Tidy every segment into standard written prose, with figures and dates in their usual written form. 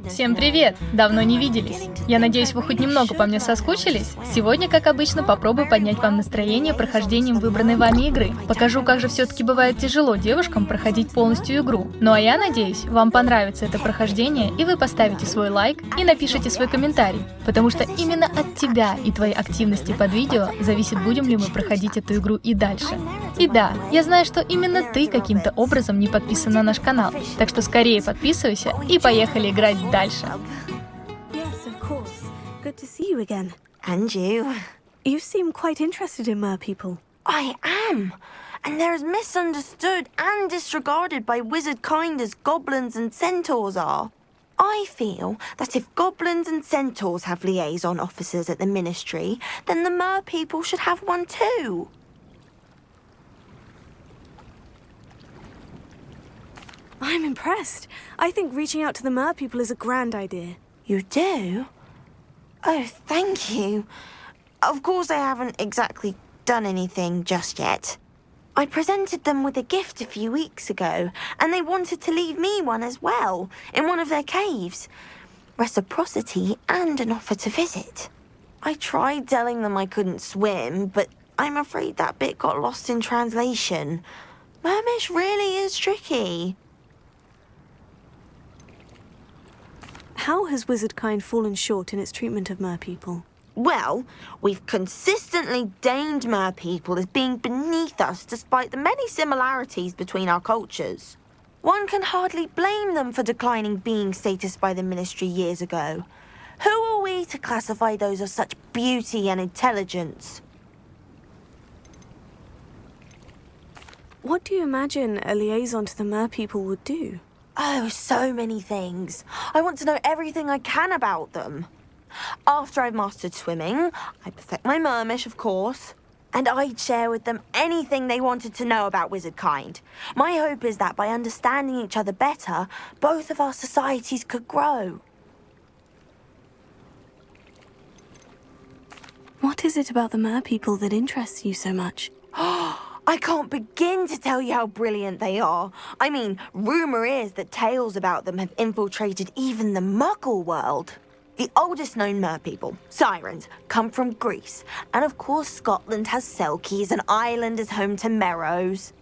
Всем привет! Давно не виделись. Я надеюсь, вы хоть немного по мне соскучились? Сегодня, как обычно, попробую поднять вам настроение прохождением выбранной вами игры. Покажу, как же все-таки бывает тяжело девушкам проходить полностью игру. Ну а я надеюсь, вам понравится это прохождение, и вы поставите свой лайк и напишите свой комментарий. Потому что именно от тебя и твоей активности под видео зависит, будем ли мы проходить эту игру и дальше. И да, я знаю, что именно ты каким-то образом не подписан на наш канал. Так что скорее подписывайся и поехали играть дальше. Yes, of course. Good to see you again. And you. You seem quite interested in mer people. I am. And they're as misunderstood and disregarded by wizard kind as goblins and centaurs are. I feel that if goblins and centaurs have liaison officers at the ministry, then the mer people should have one too. I'm impressed. I think reaching out to the mer people is a grand idea. You do? Oh, thank you. Of course I haven't exactly done anything just yet. I presented them with a gift a few weeks ago, and they wanted to leave me one as well, in one of their caves. Reciprocity and an offer to visit. I tried telling them I couldn't swim, but I'm afraid that bit got lost in translation. Mermish really is tricky. How has wizard kind fallen short in its treatment of mer people? Well, we've consistently deemed mer people as being beneath us despite the many similarities between our cultures. One can hardly blame them for declining being status by the ministry years ago. Who are we to classify those of such beauty and intelligence? What do you imagine a liaison to the mer people would do? Oh, so many things. I want to know everything I can about them. After I've mastered swimming, I perfect my mermish, of course, and I'd share with them anything they wanted to know about wizard kind. My hope is that by understanding each other better, both of our societies could grow. What is it about the mer people that interests you so much? I can't begin to tell you how brilliant they are. I mean, rumour is that tales about them have infiltrated even the Muggle world. The oldest known mer people, sirens, come from Greece. And of course Scotland has Selkies and Ireland is home to Merrows.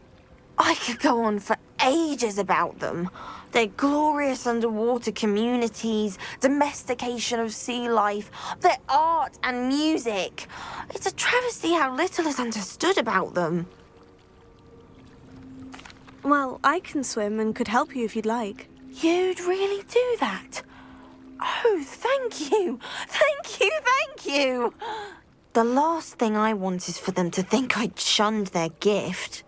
I could go on for ages about them. Their glorious underwater communities, domestication of sea life, their art and music. It's a travesty how little is understood about them. Well, I can swim and could help you if you'd like. You'd really do that? Oh, thank you! Thank you, thank you! The last thing I want is for them to think I'd shunned their gift.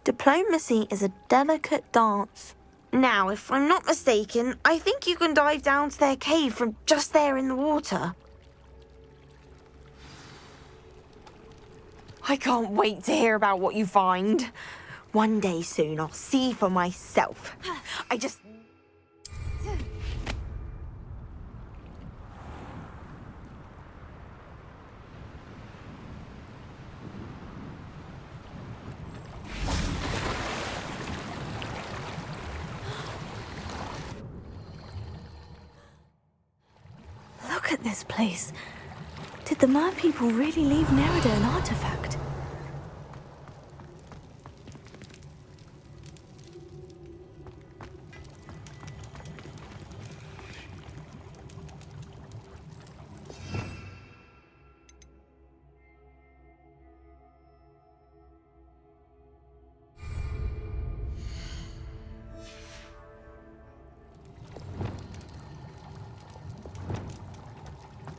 Diplomacy is a delicate dance. Now, if I'm not mistaken, I think you can dive down to their cave from just there in the water. I can't wait to hear about what you find. One day soon, I'll see for myself. I just... Look at this place. Did the mer people really leave Nerida an artifact?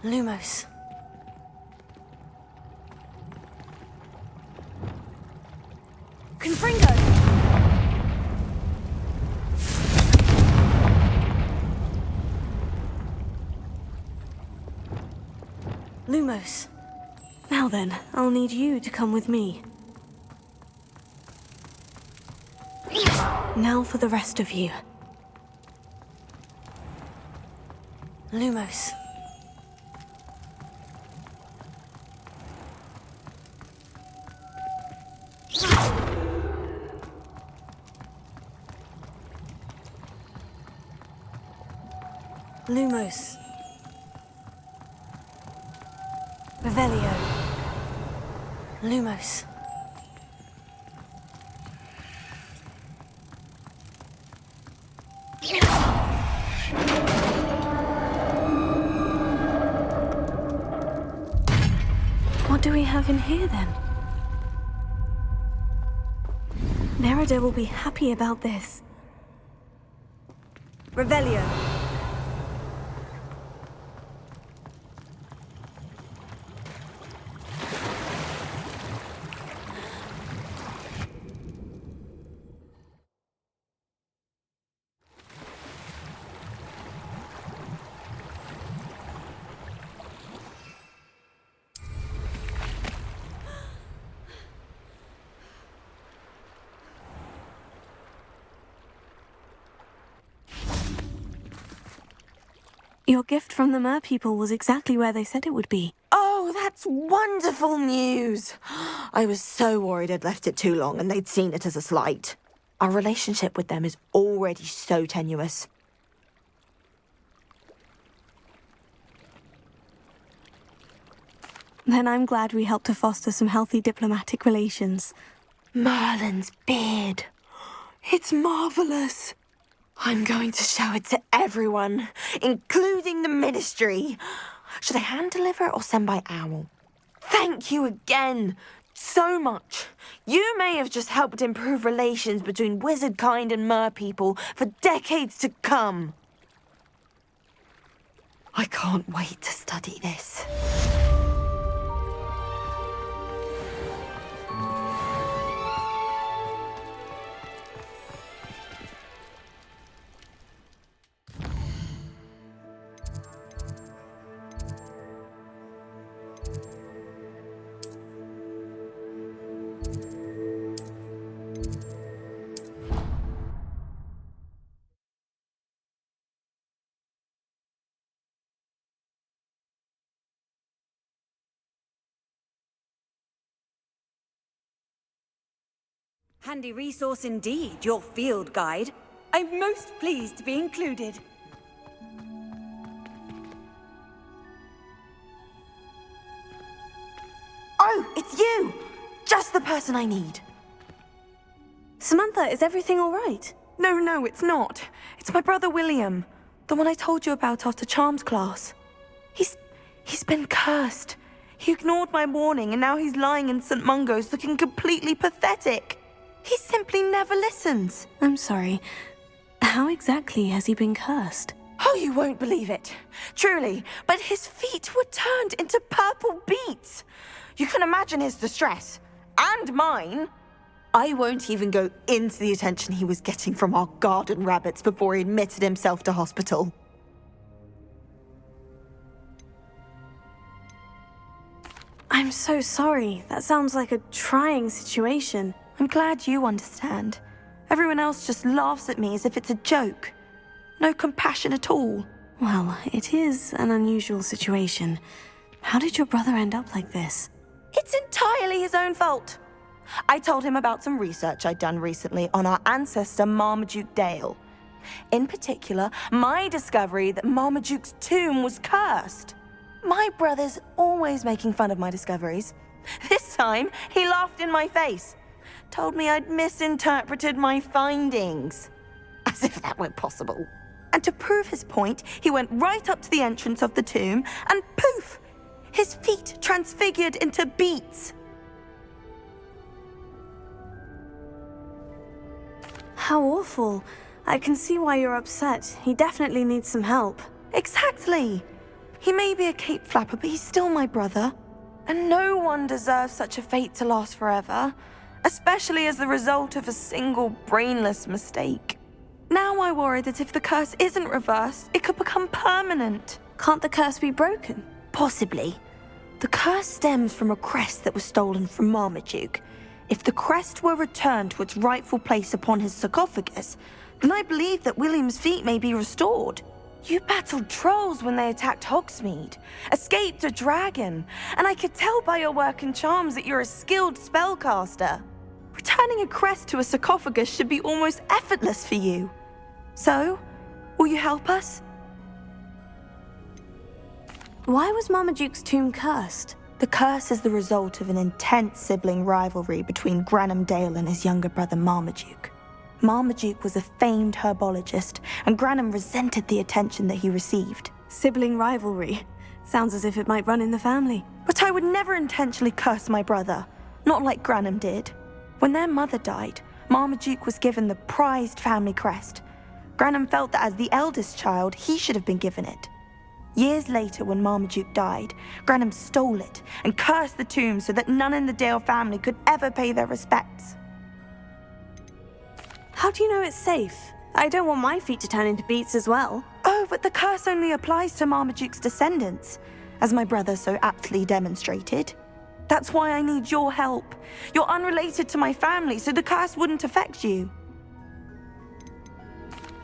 Lumos. Confringo! Lumos. Now then, I'll need you to come with me. Now for the rest of you. Lumos. Lumos. Revelio. Lumos. What do we have in here then? Nerida will be happy about this. Revelio. Your gift from the merpeople was exactly where they said it would be. Oh, that's wonderful news. I was so worried I'd left it too long and they'd seen it as a slight. Our relationship with them is already so tenuous. Then I'm glad we helped to foster some healthy diplomatic relations. Merlin's beard. It's marvelous. I'm going to show it to everyone, including the Ministry. Should I hand deliver it or send by owl? Thank you again so much. You may have just helped improve relations between wizard kind and merpeople for decades to come. I can't wait to study this. Handy resource indeed, your field guide. I'm most pleased to be included. Oh, it's you! Just the person I need. Samantha, is everything all right? No, it's not. It's my brother William, the one I told you about after Charms class. He's been cursed. He ignored my warning and now he's lying in St. Mungo's looking completely pathetic. He simply never listens. I'm sorry. How exactly has he been cursed? Oh, you won't believe it. Truly, but his feet were turned into purple beets. You can imagine his distress. And mine. I won't even go into the attention he was getting from our garden rabbits before he admitted himself to hospital. I'm so sorry. That sounds like a trying situation. I'm glad you understand. Everyone else just laughs at me as if it's a joke. No compassion at all. Well, it is an unusual situation. How did your brother end up like this? It's entirely his own fault. I told him about some research I'd done recently on our ancestor Marmaduke Dale. In particular, my discovery that Marmaduke's tomb was cursed. My brother's always making fun of my discoveries. This time, he laughed in my face. Told me I'd misinterpreted my findings. As if that were possible. And to prove his point, he went right up to the entrance of the tomb and poof! His feet transfigured into beets. How awful. I can see why you're upset. He definitely needs some help. Exactly. He may be a cape flapper, but he's still my brother. And no one deserves such a fate to last forever. Especially as the result of a single brainless mistake. Now I worry that if the curse isn't reversed, it could become permanent. Can't the curse be broken? Possibly. The curse stems from a crest that was stolen from Marmaduke. If the crest were returned to its rightful place upon his sarcophagus, then I believe that William's feet may be restored. You battled trolls when they attacked Hogsmeade, escaped a dragon, and I could tell by your work and charms that you're a skilled spellcaster. Returning a crest to a sarcophagus should be almost effortless for you. So, will you help us? Why was Marmaduke's tomb cursed? The curse is the result of an intense sibling rivalry between Granham Dale and his younger brother Marmaduke. Marmaduke was a famed herbologist, and Granham resented the attention that he received. Sibling rivalry. Sounds as if it might run in the family. But I would never intentionally curse my brother, not like Granham did. When their mother died, Marmaduke was given the prized family crest. Granham felt that as the eldest child, he should have been given it. Years later, when Marmaduke died, Granham stole it and cursed the tomb so that none in the Dale family could ever pay their respects. How do you know it's safe? I don't want my feet to turn into beets as well. Oh, but the curse only applies to Marmaduke's descendants, as my brother so aptly demonstrated. That's why I need your help. You're unrelated to my family, so the curse wouldn't affect you.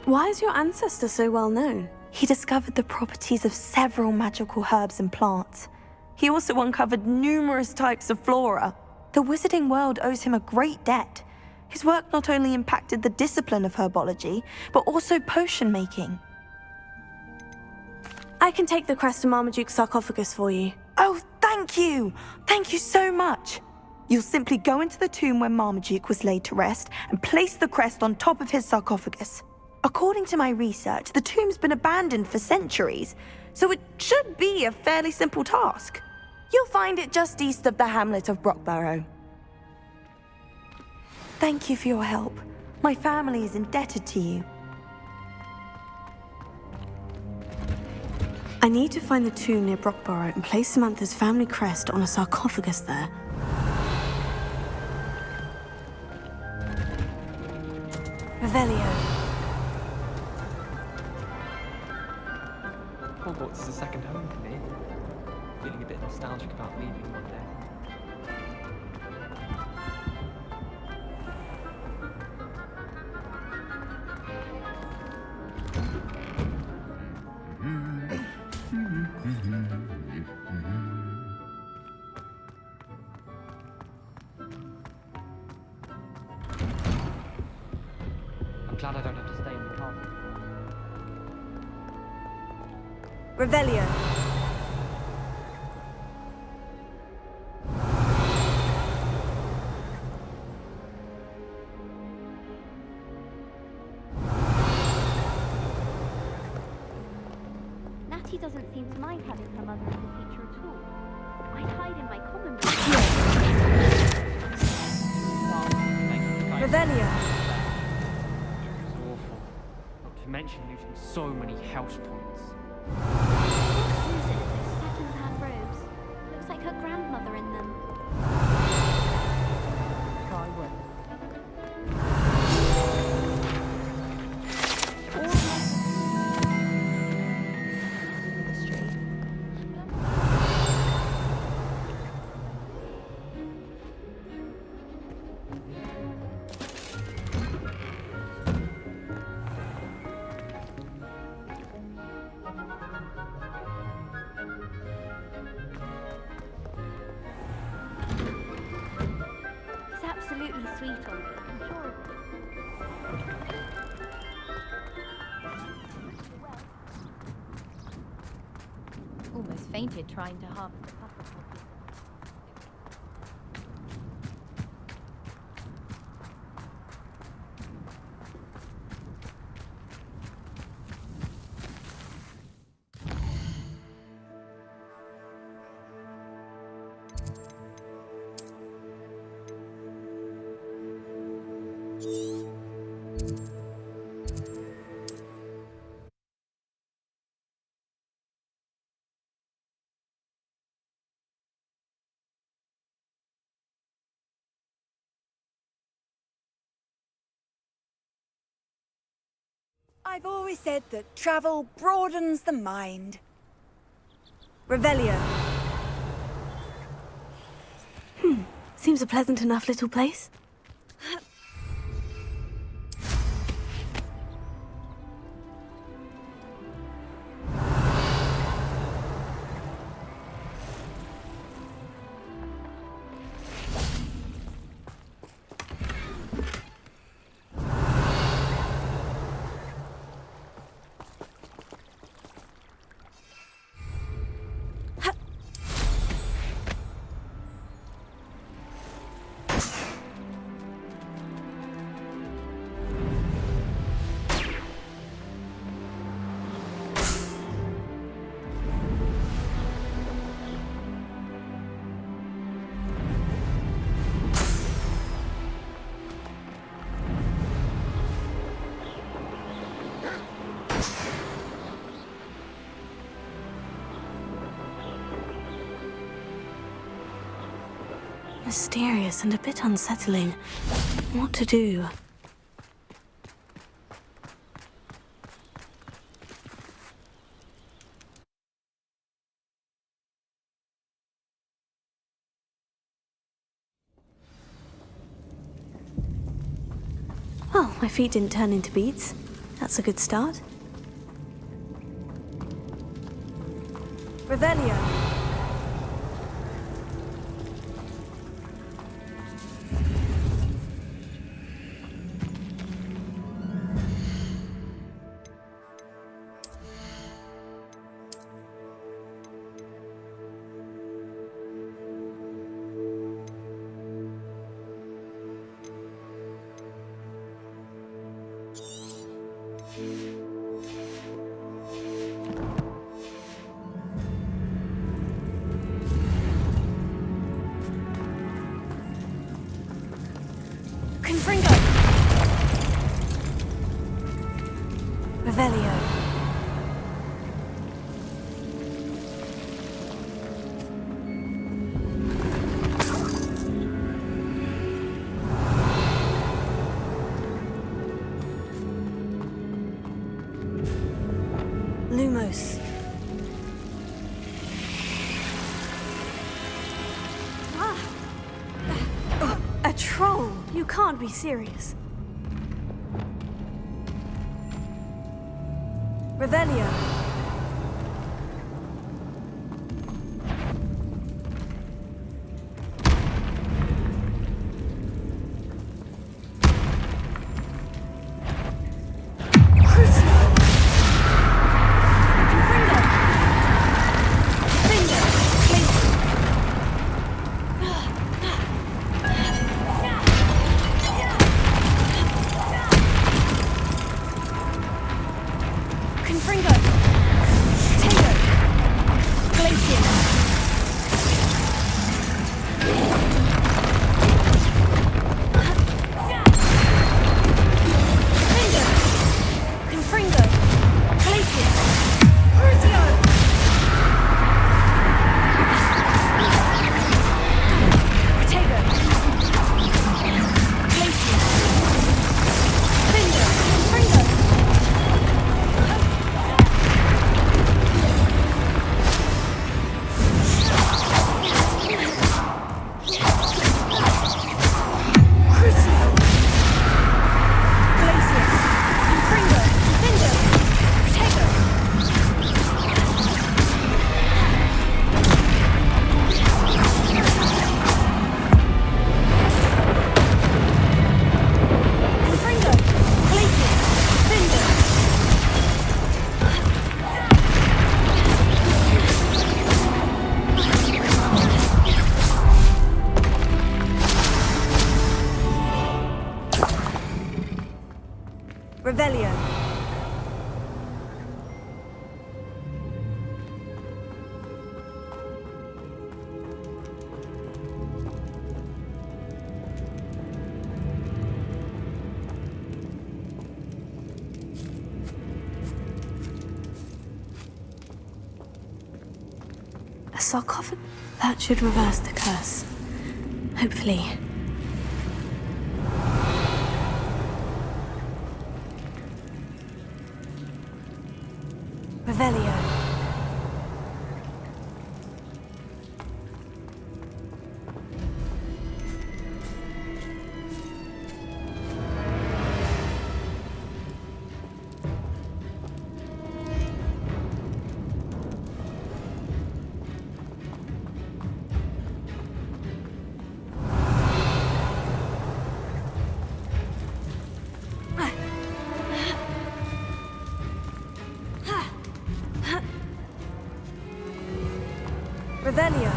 Why is your ancestor so well known? He discovered the properties of several magical herbs and plants. He also uncovered numerous types of flora. The wizarding world owes him a great debt. His work not only impacted the discipline of herbology, but also potion making. I can take the crest to Marmaduke's sarcophagus for you. Oh, thank you! Thank you so much! You'll simply go into the tomb where Marmaduke was laid to rest and place the crest on top of his sarcophagus. According to my research, the tomb's been abandoned for centuries, so it should be a fairly simple task. You'll find it just east of the hamlet of Brockborough. Thank you for your help. My family is indebted to you. I need to find the tomb near Brockborough and place Samantha's family crest on a sarcophagus there. Revelio. Hogwarts is a second home for me. Feeling a bit nostalgic about leaving one day. I'm glad I don't have to stay in the car. Revelio. Natty doesn't seem to mind having her mother as a teacher at all. I hide in my common room. Revelio. It was awful. Not to mention losing so many house points. Susan in those second-hand robes. Looks like her grandmother in them. He's absolutely sweet on me, I'm sure of it. Almost fainted trying to harvest the puppet. I've always said that travel broadens the mind. Revelio. Seems a pleasant enough little place. Mysterious and a bit unsettling. What to do? Well, my feet didn't turn into beads. That's a good start. Revelio. Confringo. Revelio. Lumos. A troll! You can't be serious. Revelio. Revelio. A sarcophagus? That should reverse the curse. Hopefully. Revelio. Revelio.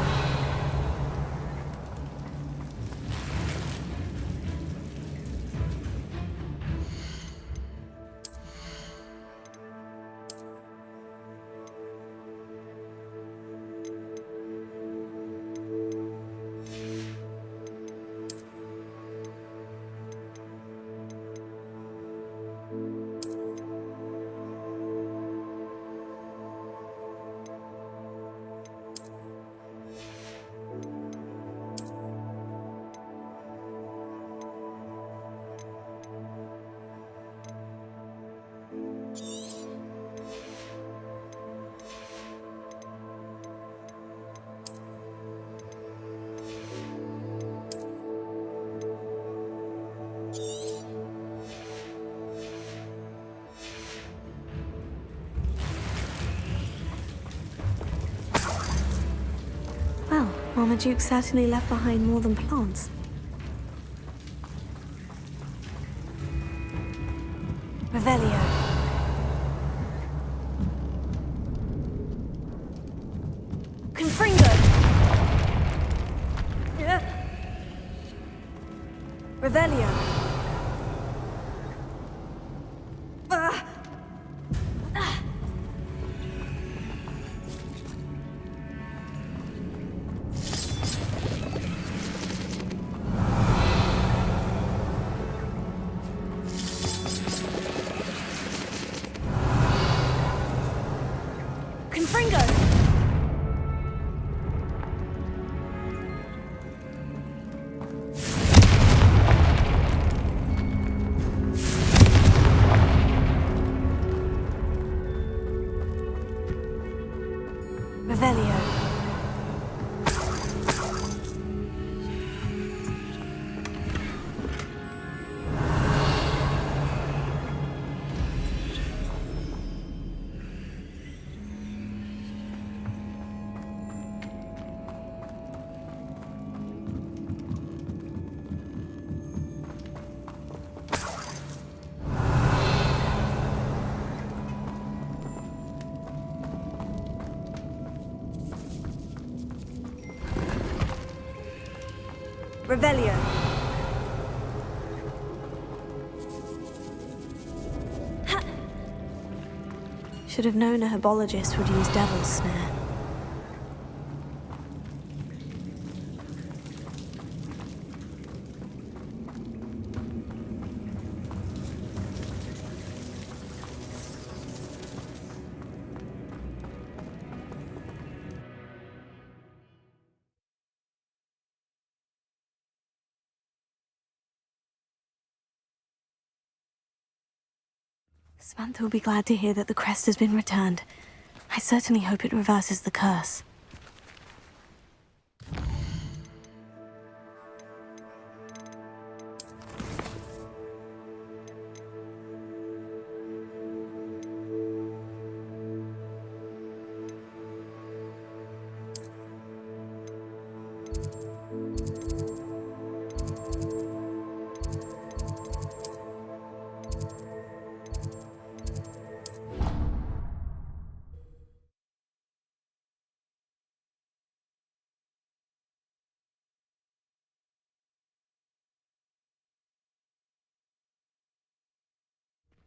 Marmaduke certainly left behind more than plants. Revelio. Confringo. Revelio. Confringo. Revelio. Revelio. Should have known a herbologist would use devil's snare. Samantha will be glad to hear that the crest has been returned. I certainly hope it reverses the curse.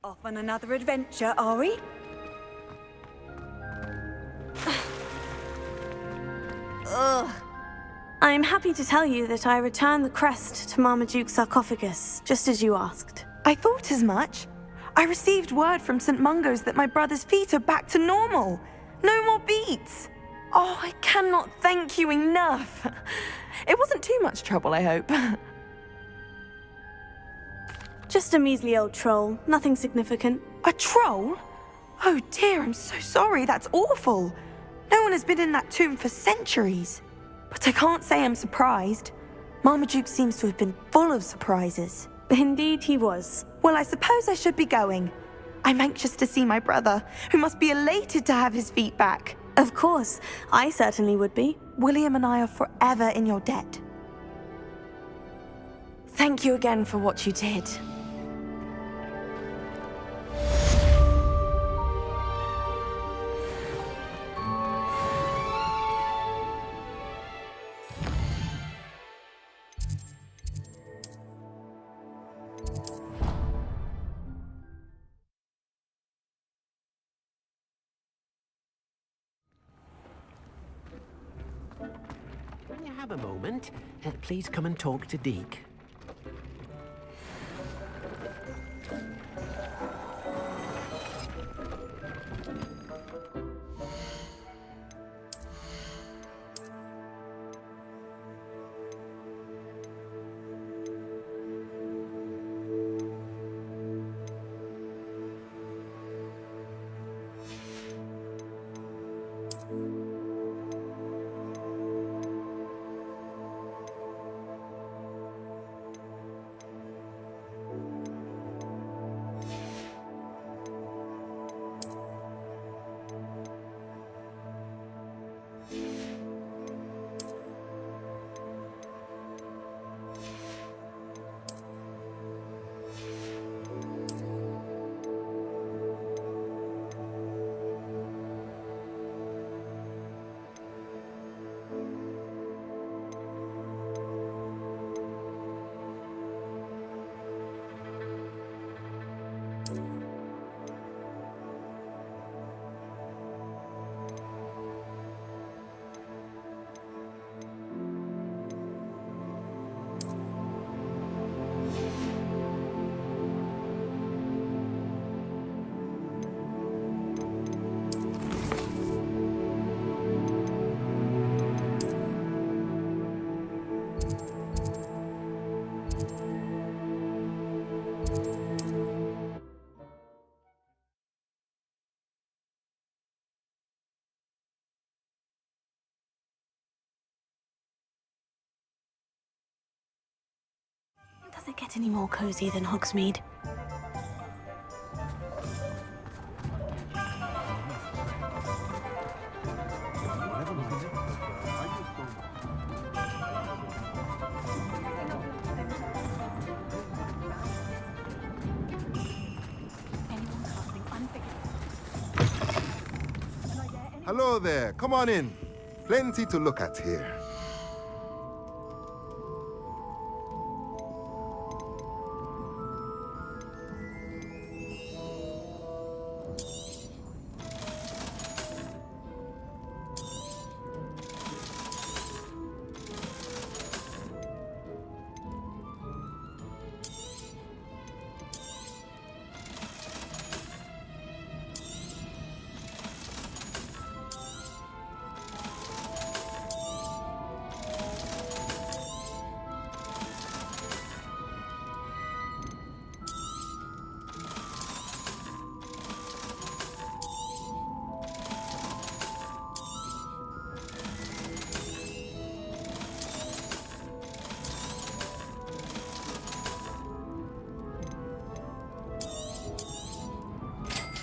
Off on another adventure, are we? Ugh. I'm happy to tell you that I returned the crest to Marmaduke's sarcophagus, just as you asked. I thought as much. I received word from St. Mungo's that my brother's feet are back to normal. No more beats. Oh, I cannot thank you enough. It wasn't too much trouble, I hope. Just a measly old troll, nothing significant. A troll? Oh dear, I'm so sorry, that's awful. No one has been in that tomb for centuries. But I can't say I'm surprised. Marmaduke seems to have been full of surprises. Indeed he was. Well, I suppose I should be going. I'm anxious to see my brother, who must be elated to have his feet back. Of course, I certainly would be. William and I are forever in your debt. Thank you again for what you did. When you have a moment, please come and talk to Deke. Does it get any more cozy than Hogsmeade? Hello there, come on in. Plenty to look at here.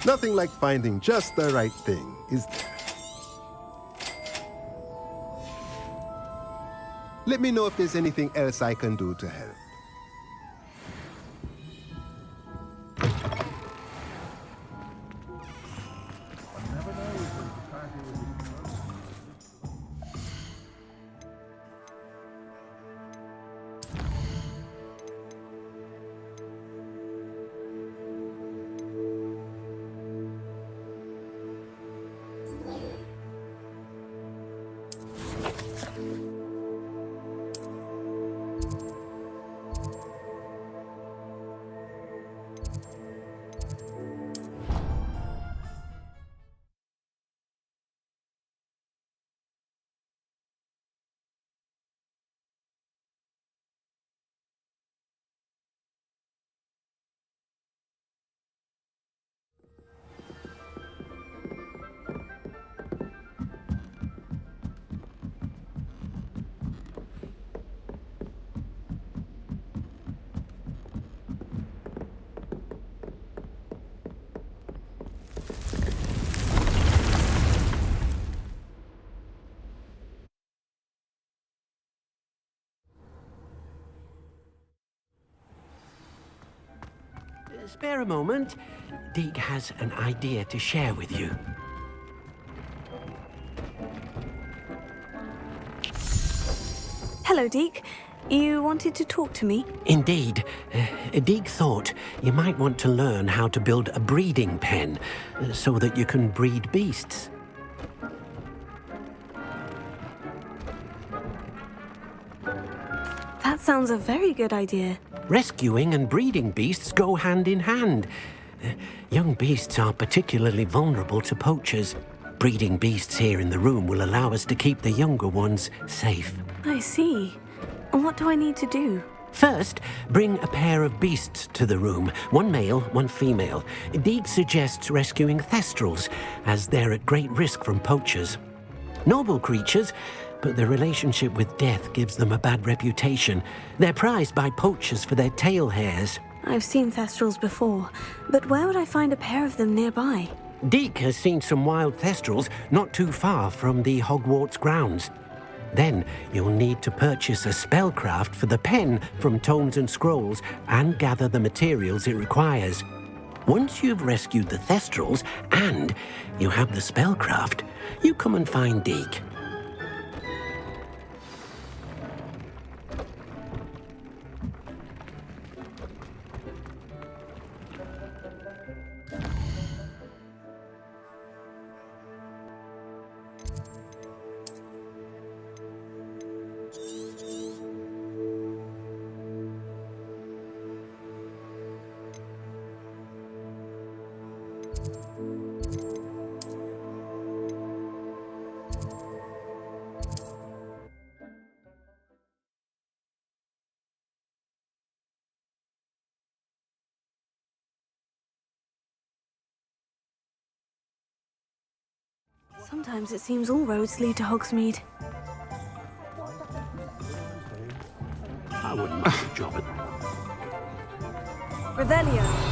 Nothing like finding just the right thing, is there? Let me know if there's anything else I can do to help. Spare a moment. Deke has an idea to share with you. Hello, Deke. You wanted to talk to me? Indeed. Deke thought you might want to learn how to build a breeding pen so that you can breed beasts. That sounds a very good idea. Rescuing and breeding beasts go hand in hand. Young beasts are particularly vulnerable to poachers. Breeding beasts here in the room will allow us to keep the younger ones safe. I see. And what do I need to do? First, bring a pair of beasts to the room. One male, one female. Deke suggests rescuing thestrals, as they're at great risk from poachers. Noble creatures, but their relationship with death gives them a bad reputation. They're prized by poachers for their tail hairs. I've seen thestrals before, but where would I find a pair of them nearby? Deke has seen some wild thestrals not too far from the Hogwarts grounds. Then you'll need to purchase a spellcraft for the pen from Tomes and Scrolls and gather the materials it requires. Once you've rescued the thestrals and you have the spellcraft, you come and find Deke. Sometimes it seems all roads lead to Hogsmeade. I wouldn't mind a job at Revelio.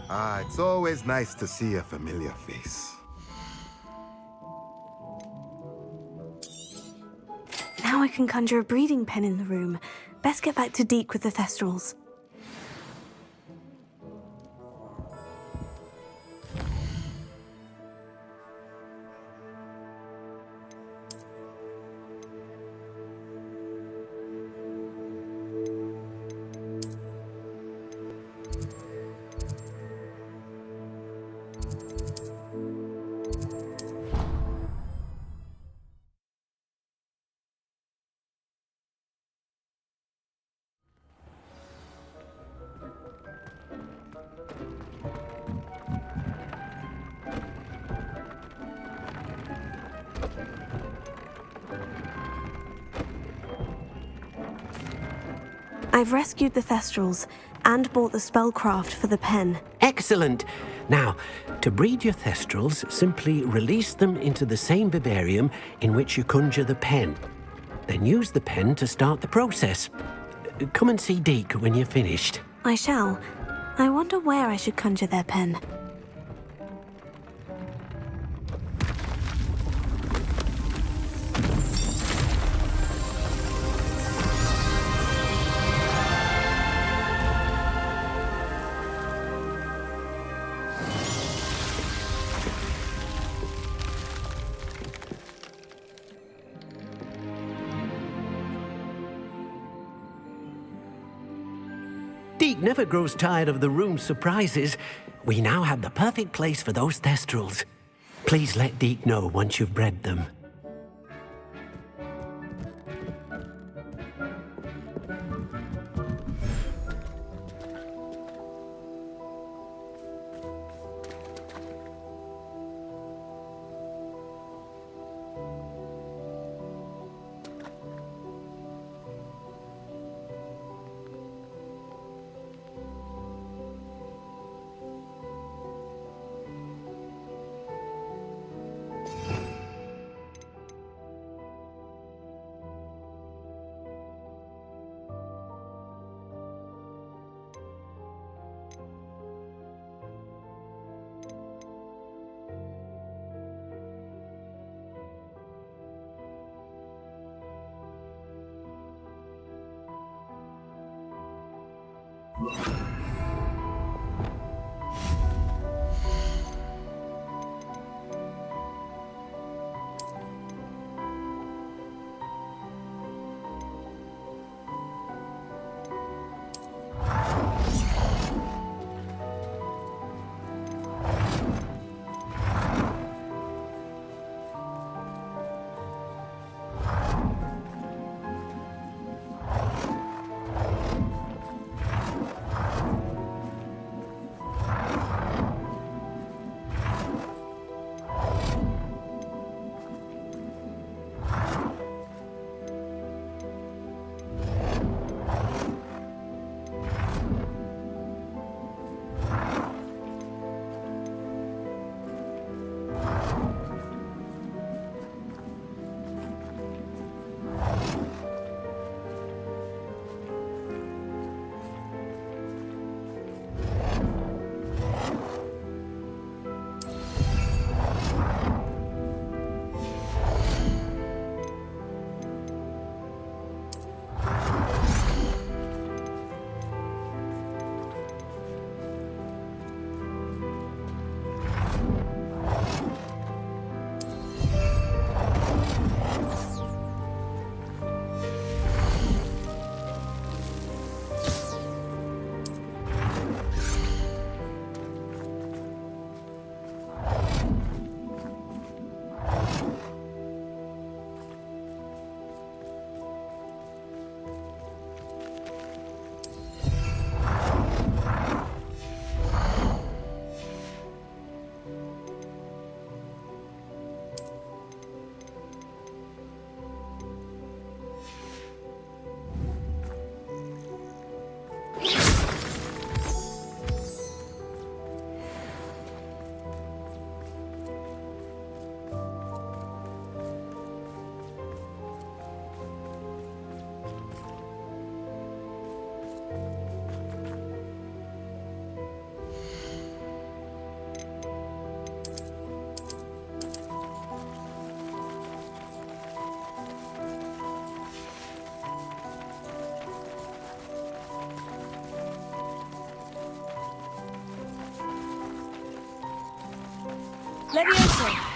Ah, it's always nice to see a familiar face. Now I can conjure a breeding pen in the room. Best get back to Deke with the Thestrals. I've rescued the Thestrals and bought the spellcraft for the pen. Excellent! Now, to breed your Thestrals, simply release them into the same vivarium in which you conjure the pen. Then use the pen to start the process. Come and see Deke when you're finished. I shall. I wonder where I should conjure their pen. Deke never grows tired of the room's surprises. We now have the perfect place for those Thestrals. Please let Deke know once you've bred them. Leviosa.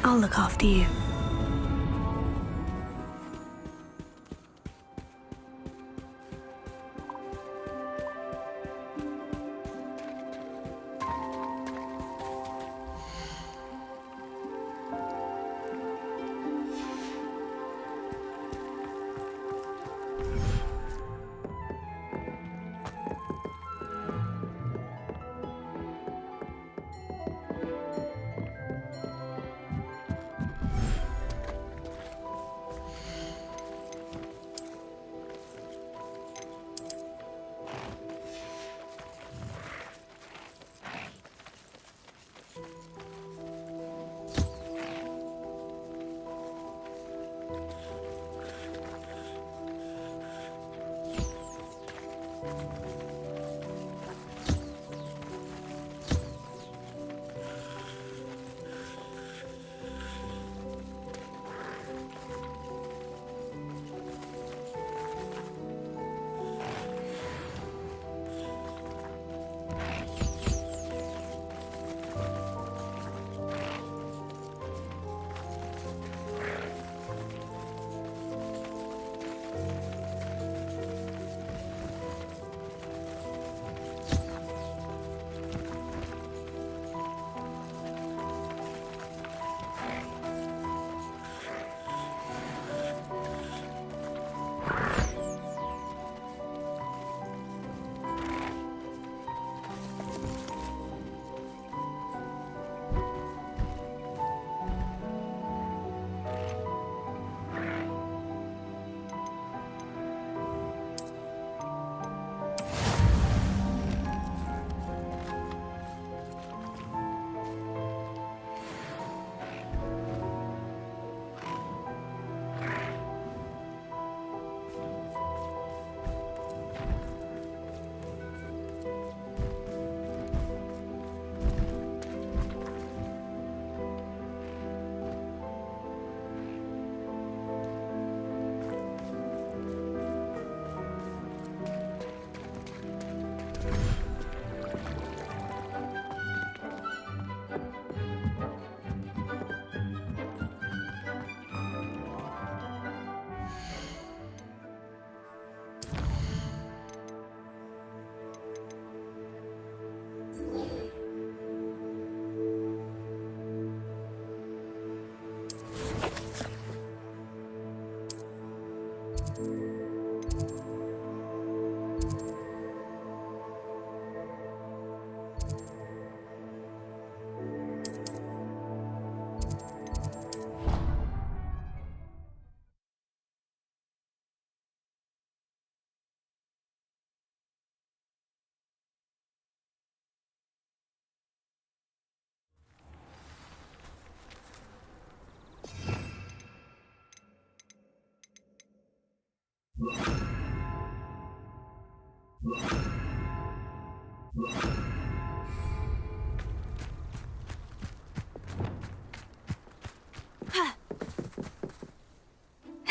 I'll look after you.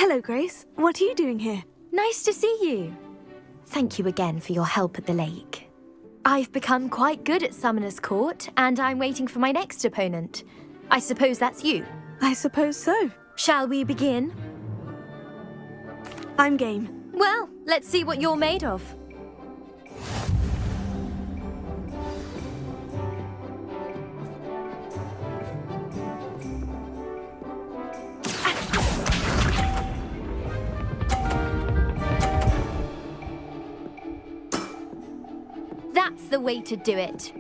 Hello, Grace. What are you doing here? Nice to see you. Thank you again for your help at the lake. I've become quite good at Summoner's Court, and I'm waiting for my next opponent. I suppose that's you. I suppose so. Shall we begin? I'm game. Well, let's see what you're made of. That's the way to do it.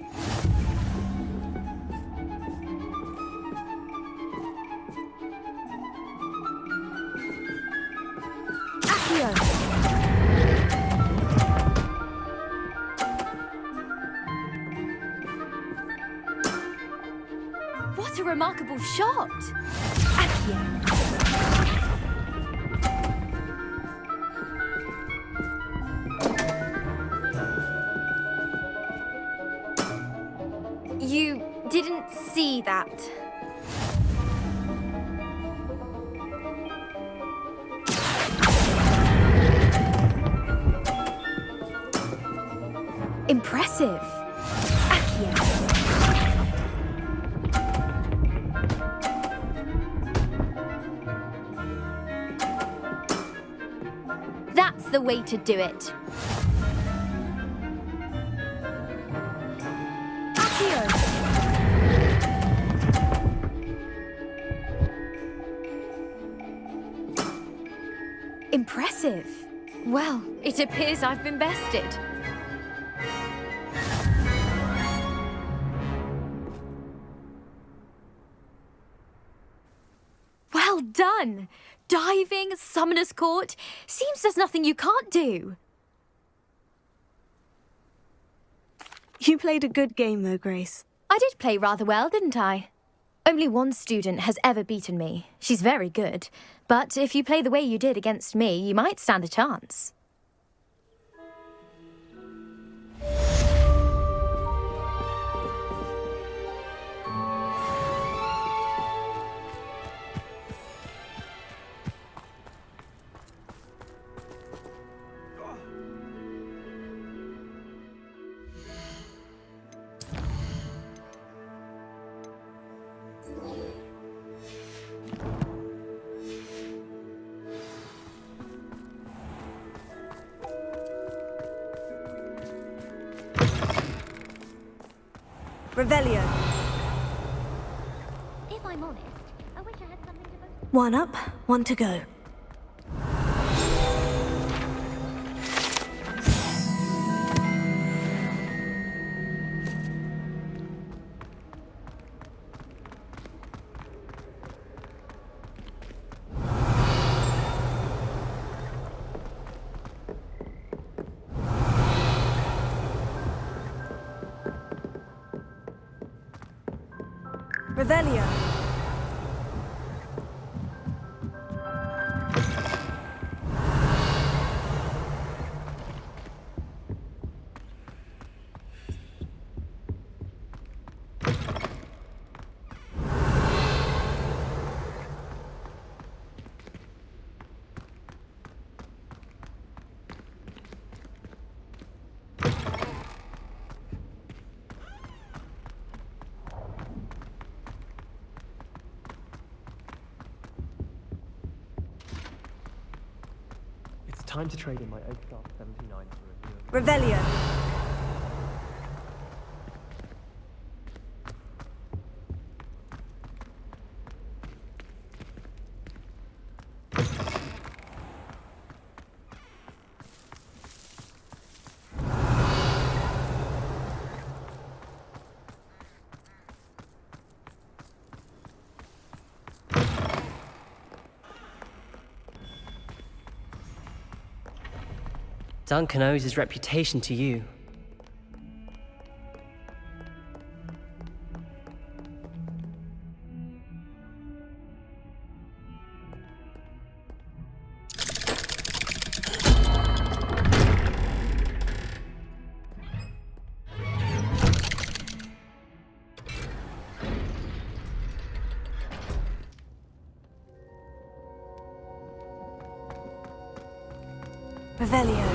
What a remarkable shot! You didn't see that. Impressive. That's the way to do it. Impressive. Well, it appears I've been bested. Well done! Diving, Summoner's Court. Seems there's nothing you can't do. You played a good game, though, Grace. I did play rather well, didn't I? Only one student has ever beaten me. She's very good. But if you play the way you did against me, you might stand a chance. Revelio. If I'm honest, I wish I had something to vote. One up, one to go. Revelio. Time to trade in my Oakdale 79 for a new... Revelio. Duncan owes his reputation to you. Revelio.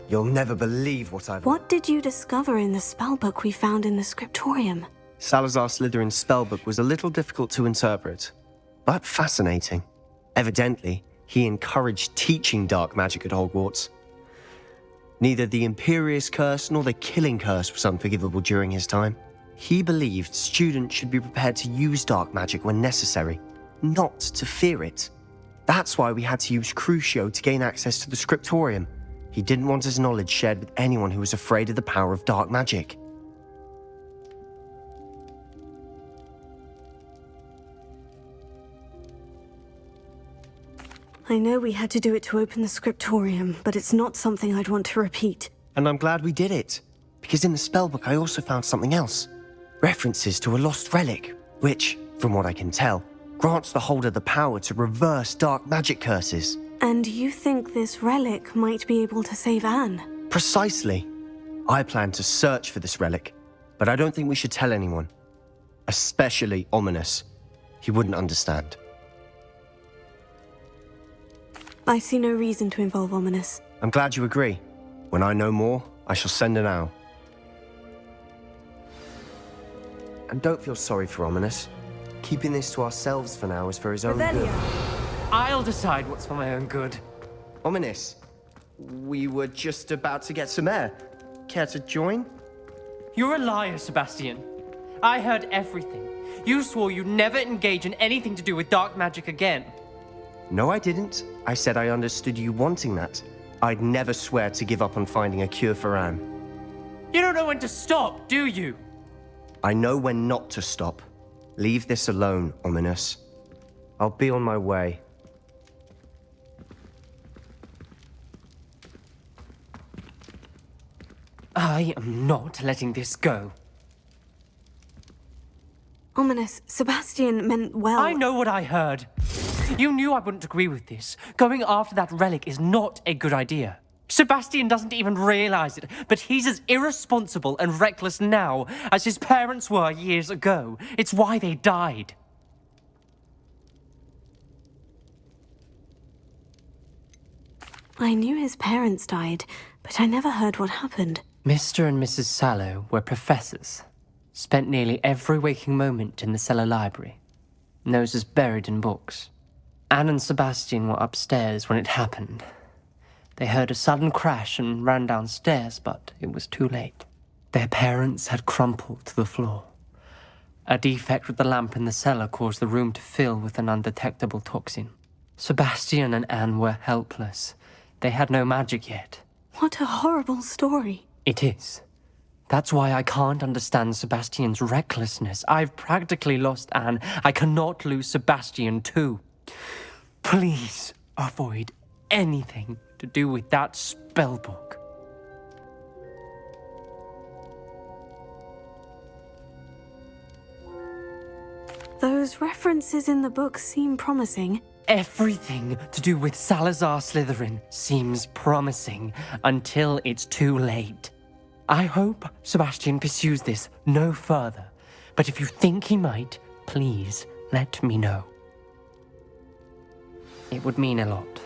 You'll never believe what I've... What did you discover in the spellbook we found in the scriptorium? Salazar Slytherin's spellbook was a little difficult to interpret, but fascinating. Evidently, he encouraged teaching dark magic at Hogwarts. Neither the Imperious Curse nor the Killing Curse was unforgivable during his time. He believed students should be prepared to use dark magic when necessary, not to fear it. That's why we had to use Crucio to gain access to the scriptorium. He didn't want his knowledge shared with anyone who was afraid of the power of dark magic. I know we had to do it to open the scriptorium, but it's not something I'd want to repeat. And I'm glad we did it, because in the spellbook I also found something else. References to a lost relic, which, from what I can tell, grants the holder the power to reverse dark magic curses. And you think this relic might be able to save Anne? Precisely. I plan to search for this relic, but I don't think we should tell anyone. Especially Ominous. He wouldn't understand. I see no reason to involve Ominous. I'm glad you agree. When I know more, I shall send an owl. And don't feel sorry for Ominous. Keeping this to ourselves for now is for his own good. I'll decide what's for my own good. Ominous, we were just about to get some air. Care to join? You're a liar, Sebastian. I heard everything. You swore you'd never engage in anything to do with dark magic again. No, I didn't. I said I understood you wanting that. I'd never swear to give up on finding a cure for Anne. You don't know when to stop, do you? I know when not to stop. Leave this alone, Ominous. I'll be on my way. I am not letting this go. Ominous, Sebastian meant well. I know what I heard. You knew I wouldn't agree with this. Going after that relic is not a good idea. Sebastian doesn't even realize it, but he's as irresponsible and reckless now as his parents were years ago. It's why they died. I knew his parents died, but I never heard what happened. Mr. and Mrs. Sallow were professors. Spent nearly every waking moment in the cellar library. Noses buried in books. Anne and Sebastian were upstairs when it happened. They heard a sudden crash and ran downstairs, but it was too late. Their parents had crumpled to the floor. A defect with the lamp in the cellar caused the room to fill with an undetectable toxin. Sebastian and Anne were helpless. They had no magic yet. What a horrible story. It is. That's why I can't understand Sebastian's recklessness. I've practically lost Anne. I cannot lose Sebastian too. Please avoid anything to do with that spellbook. Those references in the book seem promising. Everything to do with Salazar Slytherin seems promising until it's too late. I hope Sebastian pursues this no further, but if you think he might, please let me know. It would mean a lot.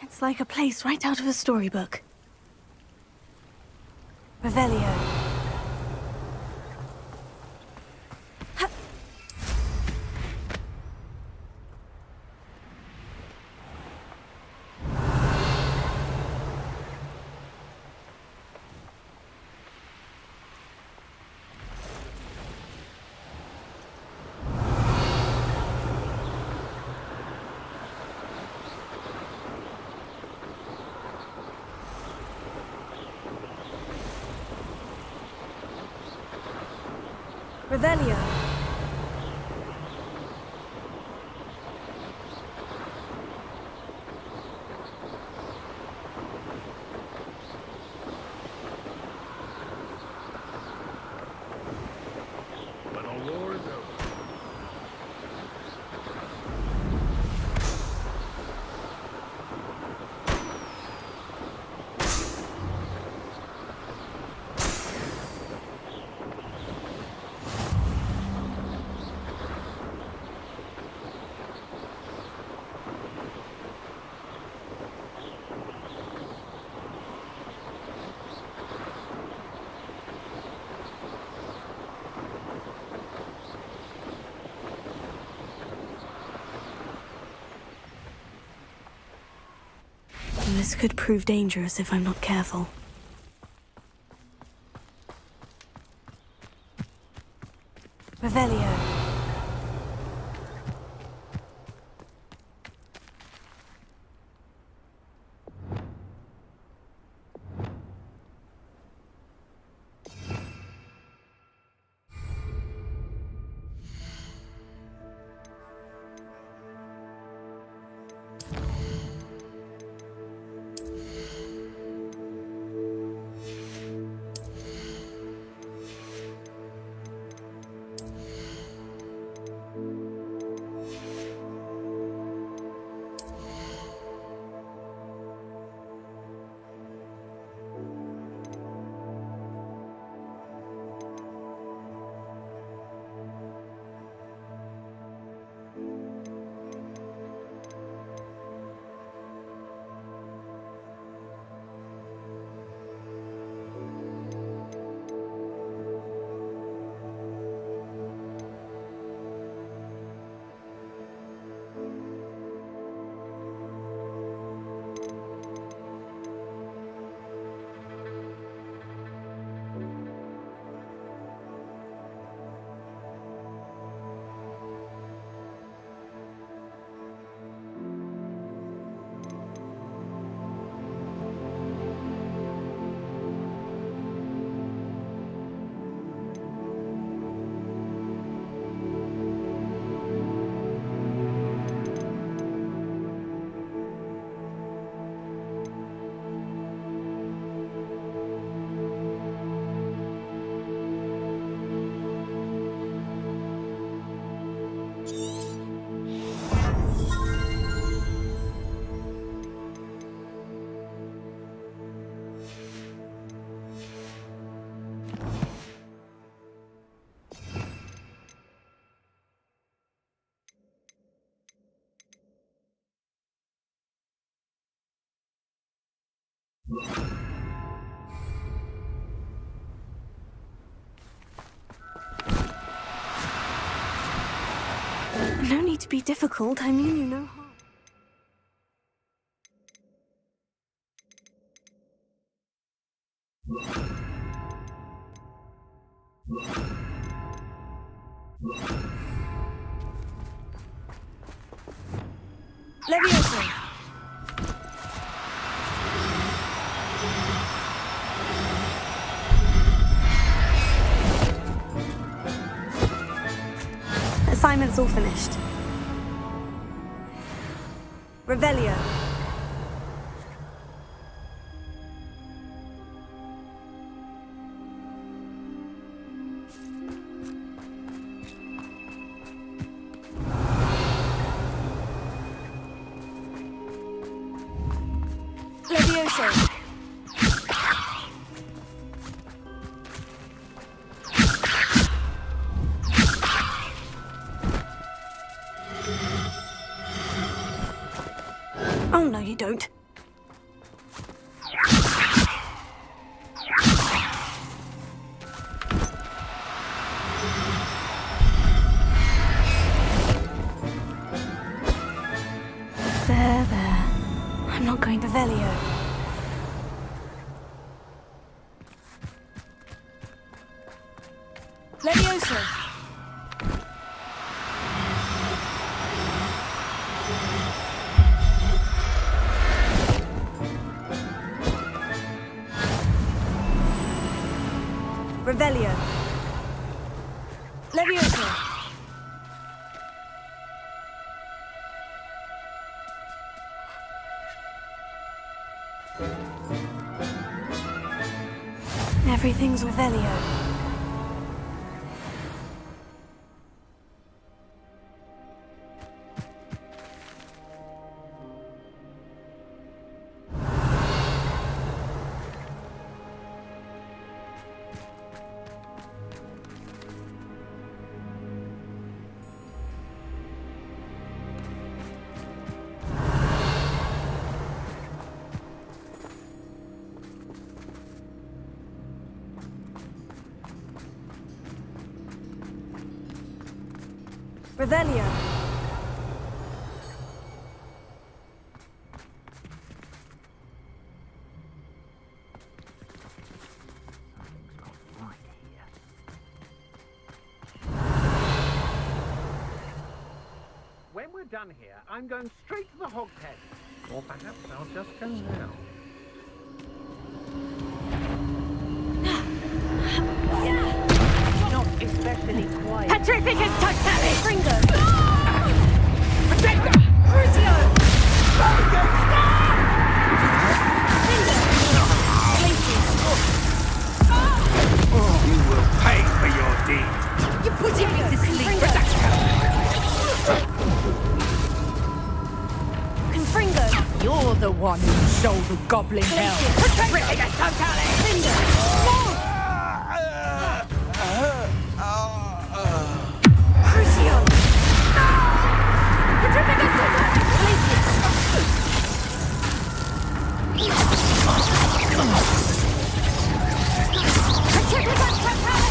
It's like a place right out of a storybook. Revelio. Revelio. This could prove dangerous if I'm not careful. Revelio. No need to be difficult. I mean you no harm. Leviosa. Assignment's all finished. Revelio. Leviosa. Oh, no, you don't. There. I'm not going to Velio. Leviosa! Revelio. Leviosa! Everything's Revelio. Revelio. When we're done here, I'm going straight to the hogshead. Or perhaps I'll just go now. Not especially quiet. Petrificus totale! Fringo! Protector! Crucio! You will pay for your deed. You're putting me to sleep! Confringo! You're the one who sold the goblin hell. Petrificus totale! Fringo! Crucio! Petrificus totale! Glacius! Petrificus totale!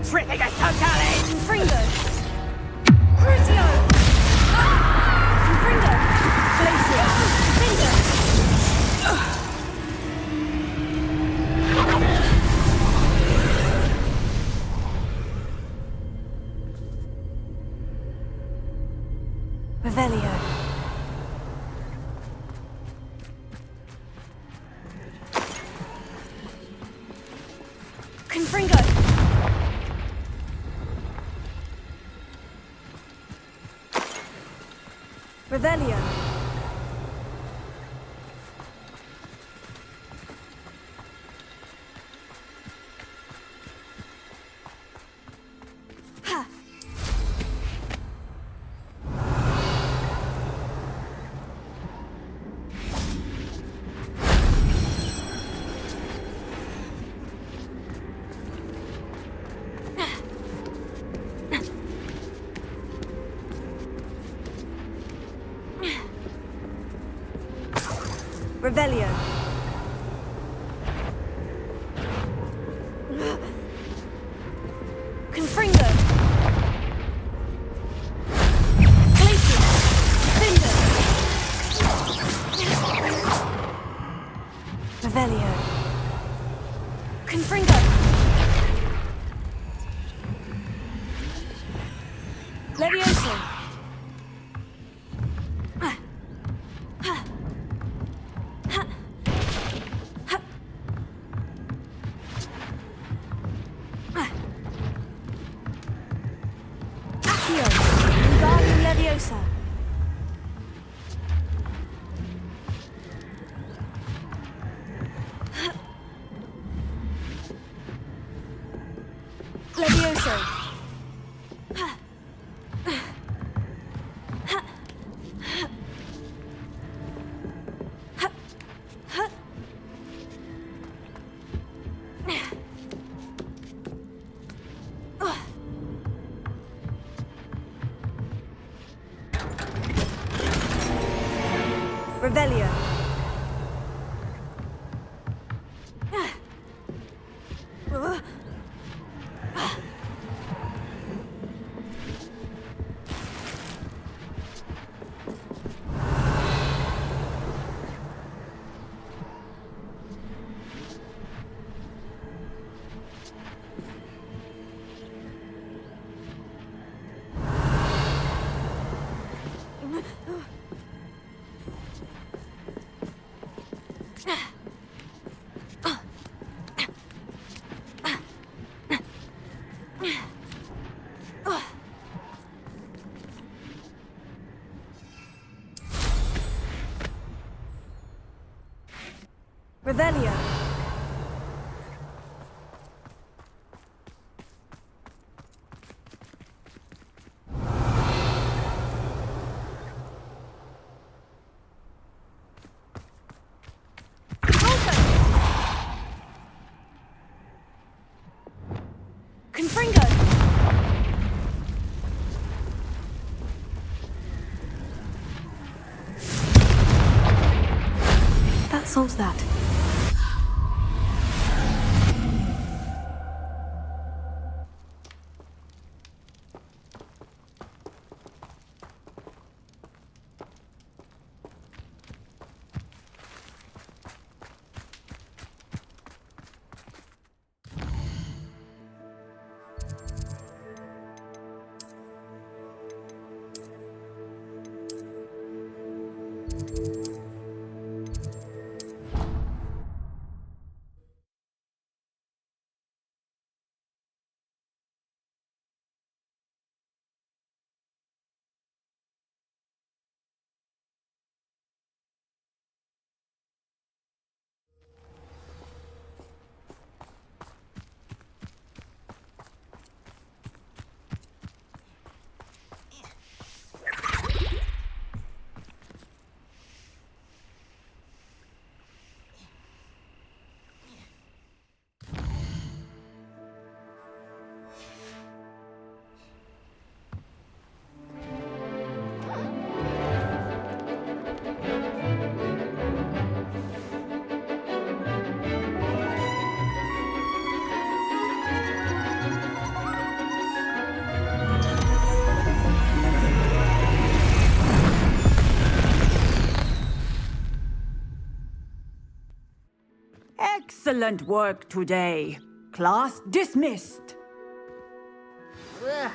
Trificus totale! Confringo! Crucio! Confringo! Glacius! Confringo! Revelio. Confringo! Revelio. Ha. Revelio. Confringo. Glacius. Finder. Revelio. Confringo. Leviosa. Leviosa. Leviosa. Revelio. Revelio. Confringo. That solves that. Excellent work today. Class dismissed. Ugh.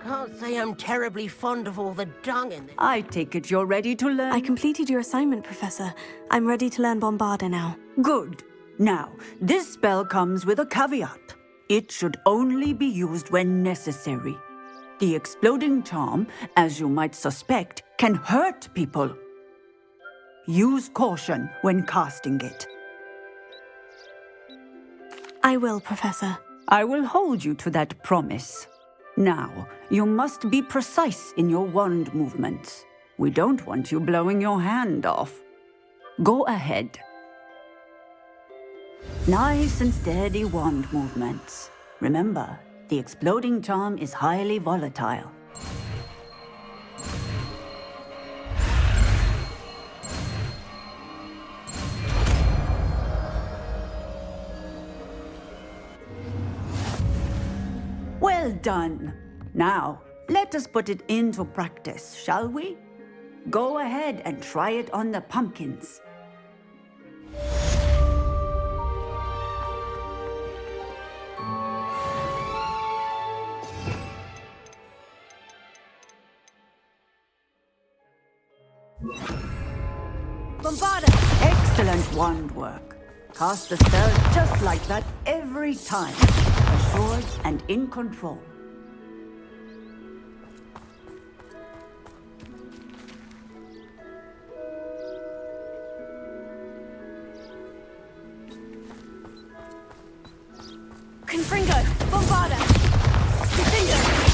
Can't say I'm terribly fond of all the dung in it. I take it you're ready to learn. I completed your assignment, Professor. I'm ready to learn Bombarda now. Good. Now, this spell comes with a caveat. It should only be used when necessary. The exploding charm, as you might suspect, can hurt people. Use caution when casting it. I will, Professor. I will hold you to that promise. Now, you must be precise in your wand movements. We don't want you blowing your hand off. Go ahead. Nice and steady wand movements. Remember, the exploding charm is highly volatile. Well done. Now, let us put it into practice, shall we? Go ahead and try it on the pumpkins. Bombarda! Excellent wand work. Cast the spell just like that every time. Assured and in control. Confringo! Bombarda! Defendo!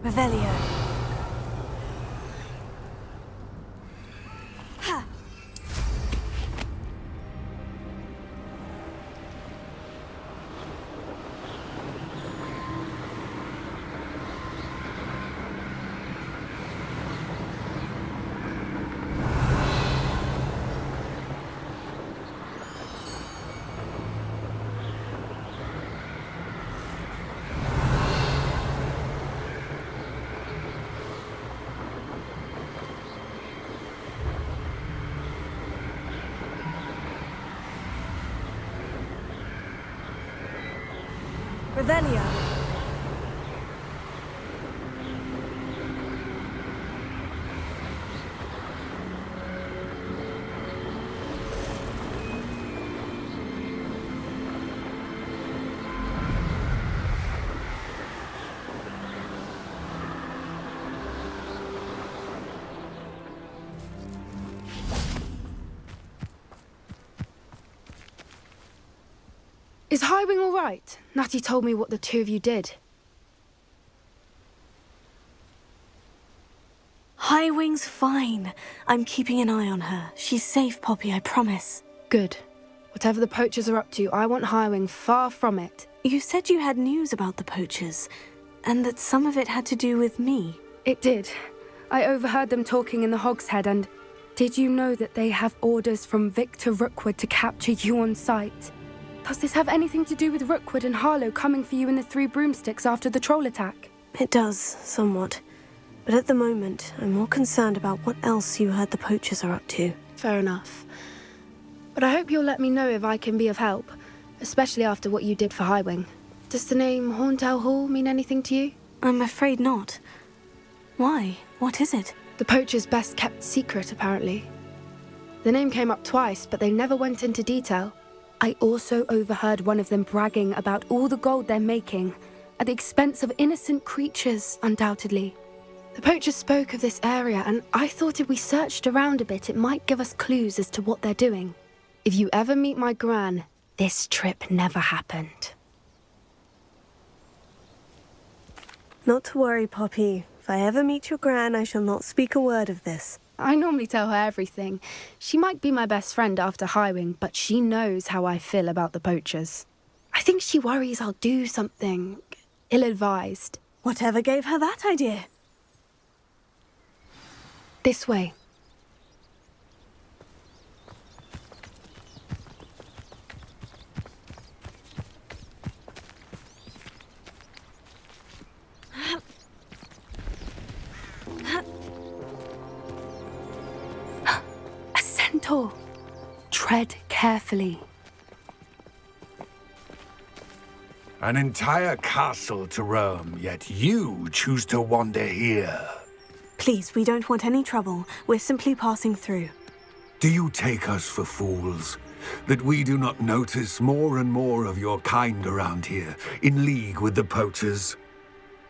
Revelio. Revelio. Is Highwing all right? Natty told me what the two of you did. Highwing's fine. I'm keeping an eye on her. She's safe, Poppy, I promise. Good. Whatever the poachers are up to, I want Highwing far from it. You said you had news about the poachers, and that some of it had to do with me. It did. I overheard them talking in the Hogshead, and did you know that they have orders from Victor Rookwood to capture you on sight? Does this have anything to do with Rookwood and Harlow coming for you in the Three Broomsticks after the troll attack? It does, somewhat. But at the moment, I'm more concerned about what else you heard the poachers are up to. Fair enough. But I hope you'll let me know if I can be of help, especially after what you did for Highwing. Does the name Horntail Hall mean anything to you? I'm afraid not. Why? What is it? The poachers' best kept secret, apparently. The name came up twice, but they never went into detail. I also overheard one of them bragging about all the gold they're making, at the expense of innocent creatures, undoubtedly. The poachers spoke of this area, and I thought if we searched around a bit, it might give us clues as to what they're doing. If you ever meet my gran, this trip never happened. Not to worry, Poppy. If I ever meet your gran, I shall not speak a word of this. I normally tell her everything. She might be my best friend after Highwing, but she knows how I feel about the poachers. I think she worries I'll do something ill-advised. Whatever gave her that idea? This way. A centaur. Tread carefully. An entire castle to roam, yet you choose to wander here. Please, we don't want any trouble. We're simply passing through. Do you take us for fools? That we do not notice more and more of your kind around here, in league with the poachers?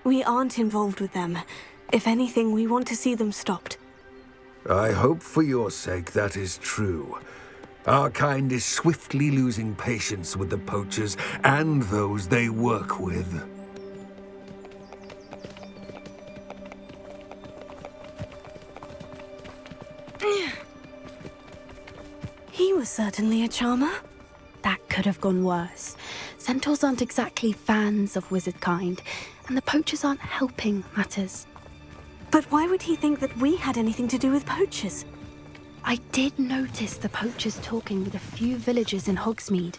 We aren't involved with them. If anything, we want to see them stopped. I hope for your sake that is true. Our kind is swiftly losing patience with the poachers and those they work with. He was certainly a charmer. That could have gone worse. Centaurs aren't exactly fans of wizard kind, and the poachers aren't helping matters. But why would he think that we had anything to do with poachers? I did notice the poachers talking with a few villagers in Hogsmeade.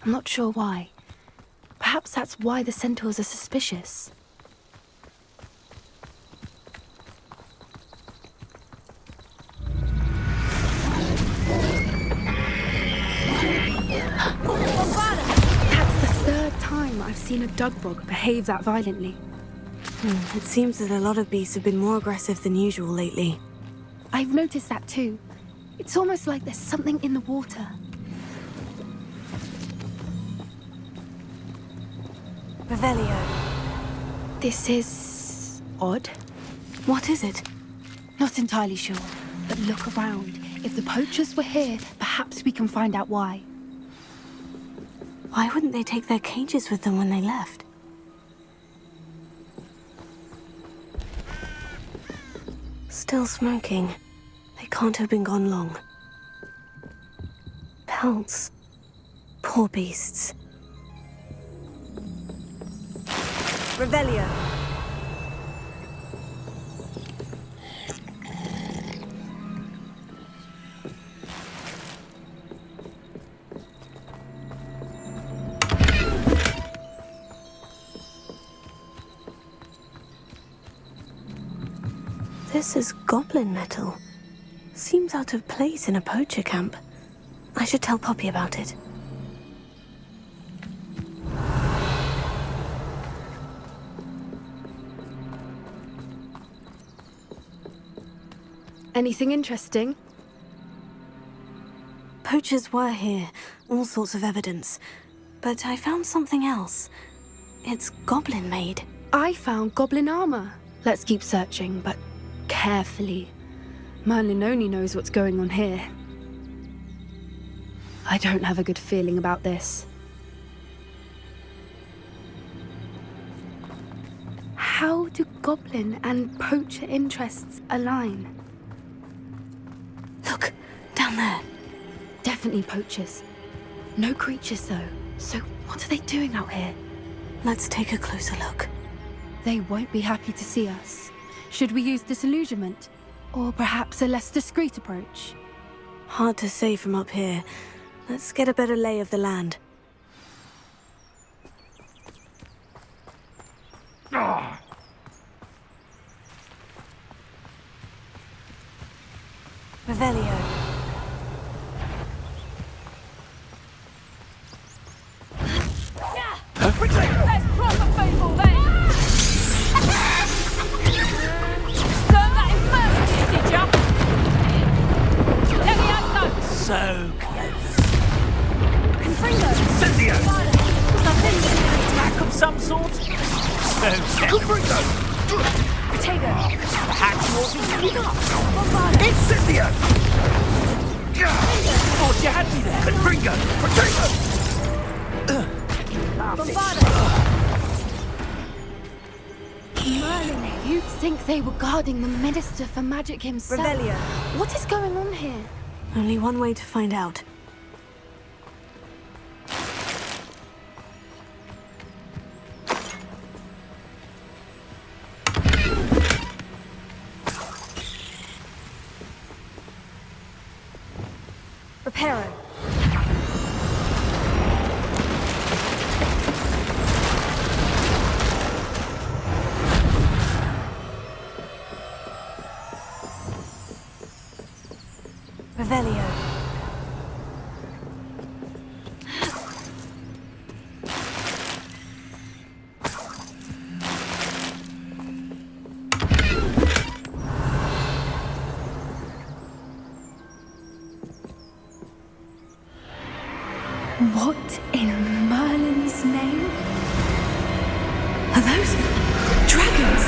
I'm not sure why. Perhaps that's why the centaurs are suspicious. That's the third time I've seen a Dugbog behave that violently. It seems that a lot of beasts have been more aggressive than usual lately. I've noticed that too. It's almost like there's something in the water. Revelio. This is odd. What is it? Not entirely sure, but look around. If the poachers were here, perhaps we can find out why. Why wouldn't they take their cages with them when they left? Still smoking. They can't have been gone long. Pelts. Poor beasts. Revelio. This is goblin metal. Seems out of place in a poacher camp. I should tell Poppy about it. Anything interesting? Poachers were here, all sorts of evidence. But I found something else. It's goblin made. I found goblin armor. Let's keep searching, but carefully. Merlin only knows what's going on here. I don't have a good feeling about this. How do goblin and poacher interests align? Look, down there. Definitely poachers. No creatures, though. So what are they doing out here? Let's take a closer look. They won't be happy to see us. Should we use disillusionment? Or perhaps a less discreet approach? Hard to say from up here. Let's get a better lay of the land. Revelio. That's proper people then! Learn that in first year, did ya? Levioso! So close. Confringo! Incendio! Something Attack of some sort? Confringo! Potato! Hack yours heating up! Incendio! Thought you had me there! Confringo! Potato! Merlin, you'd think they were guarding the Minister for Magic himself. Revelio. What is going on here? Only one way to find out. Reparo. Revelio. What in Merlin's name? Are those dragons?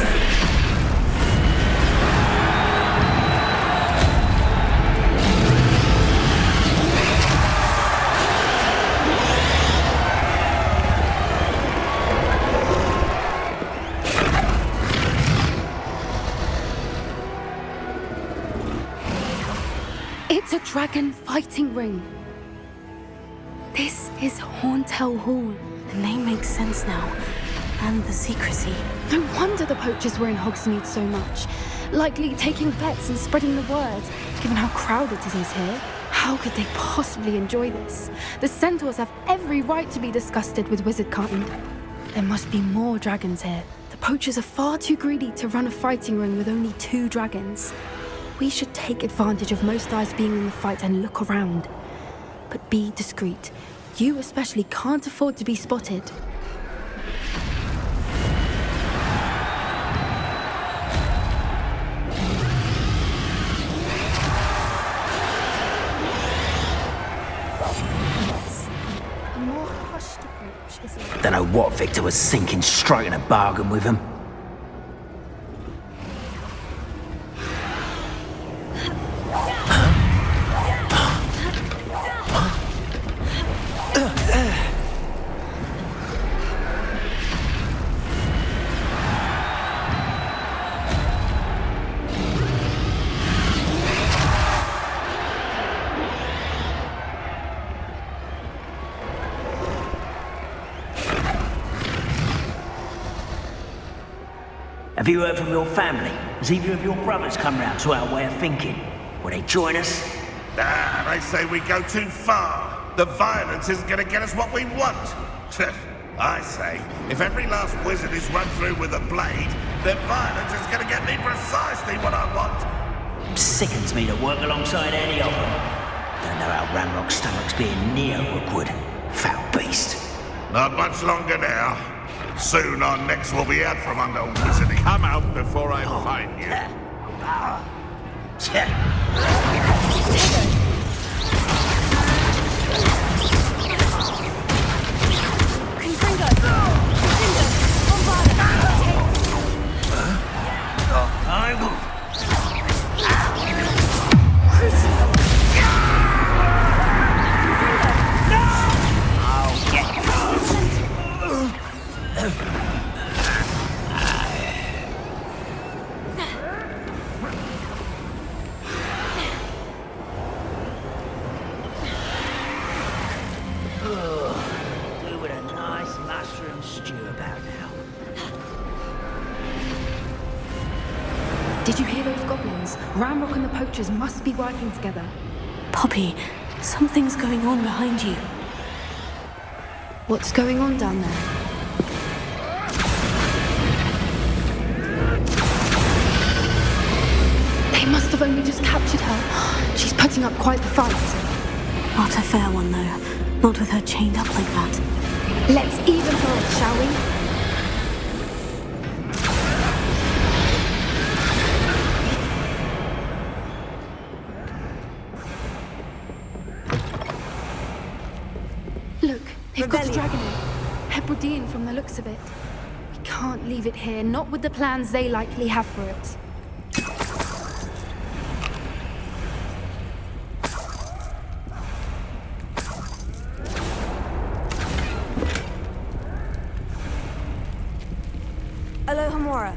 It's a dragon fighting ring. This is Hauntel Hall. The name makes sense now. And the secrecy. No wonder the poachers were in Hogsmeade so much. Likely taking bets and spreading the word, given how crowded it is here. How could they possibly enjoy this? The centaurs have every right to be disgusted with wizard kind. There must be more dragons here. The poachers are far too greedy to run a fighting ring with only 2 dragons. We should take advantage of most eyes being in the fight and look around. But be discreet. You especially can't afford to be spotted. A more hushed approach is it? Don't know what Victor was thinking, striking a bargain with him. Have you heard from your family? Has either of your brothers come round to our way of thinking? Will they join us? They say we go too far. The violence isn't going to get us what we want. I say, if every last wizard is run through with a blade, then violence is going to get me precisely what I want. Sickens me to work alongside any of them. Don't know how Ramrock's stomach's being near Rookwood. Foul beast. Not much longer now. Soon our necks will be out from under wizarding. Come out before I find you. Did you hear those goblins? Ramrock and the poachers must be working together. Poppy, something's going on behind you. What's going on down there? They must have only just captured her. She's putting up quite the fight. Not a fair one, though. Not with her chained up like that. Let's even her up, shall we? Look, they've got a dragon egg. Hebridean from the looks of it. We can't leave it here, not with the plans they likely have for it. Alohomora.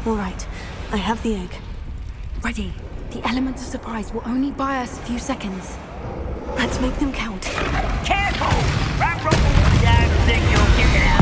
All right, I have the egg. Ready. The element of surprise will only buy us a few seconds. Let's make them count. Careful! Ramrock will down and think you'll get it out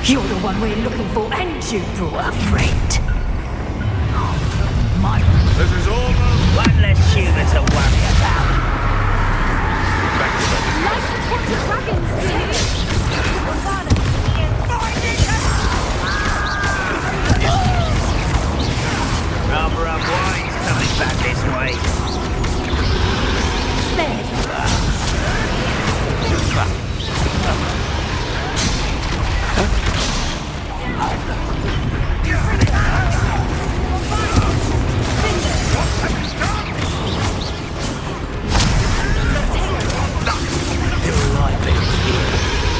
You're the one we're looking for, and you brought a friend. My, this is almost one less human to worry about. Like the tortured dragons! Rather unwise coming back this way. There you are. Your life is here.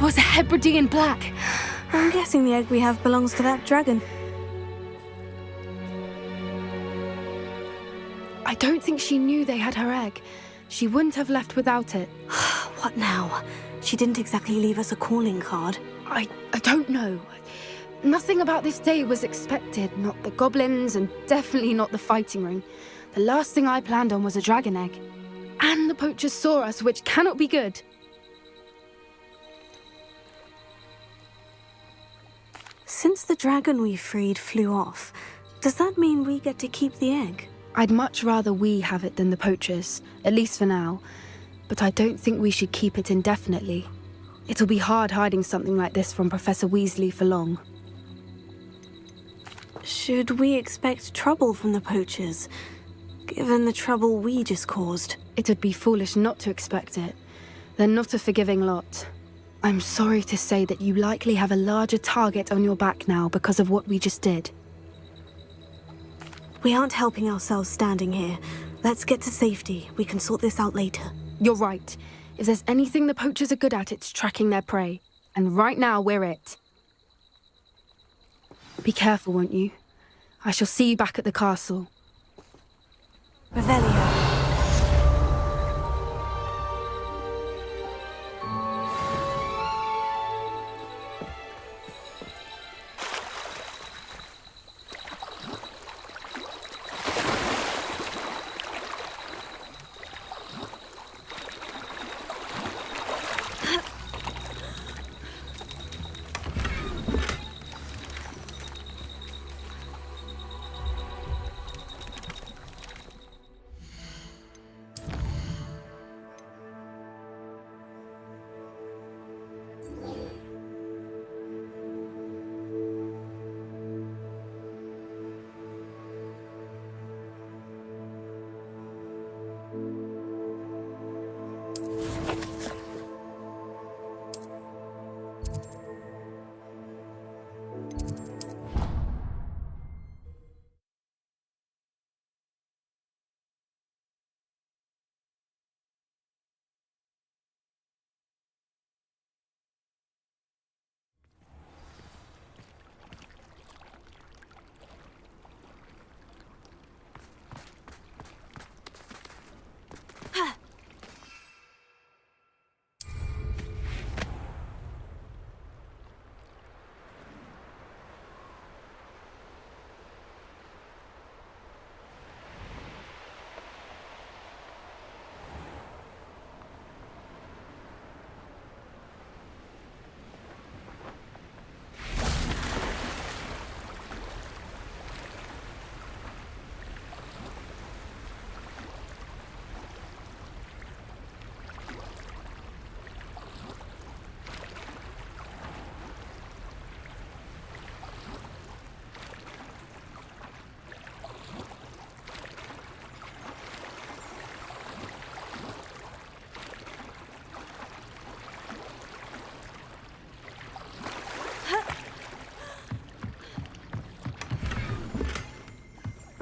Was a Hebridean black. I'm guessing the egg we have belongs to that dragon. I don't think she knew they had her egg. She wouldn't have left without it. What now? She didn't exactly leave us a calling card. I don't know. Nothing about this day was expected. Not the goblins, and definitely not the fighting ring. The last thing I planned on was a dragon egg. And the poachers saw us, which cannot be good. Since the dragon we freed flew off, does that mean we get to keep the egg? I'd much rather we have it than the poachers, at least for now. But I don't think we should keep it indefinitely. It'll be hard hiding something like this from Professor Weasley for long. Should we expect trouble from the poachers, given the trouble we just caused? It'd be foolish not to expect it. They're not a forgiving lot. I'm sorry to say that you likely have a larger target on your back now because of what we just did. We aren't helping ourselves standing here. Let's get to safety. We can sort this out later. You're right. If there's anything the poachers are good at, it's tracking their prey. And right now, we're it. Be careful, won't you? I shall see you back at the castle. Revelio.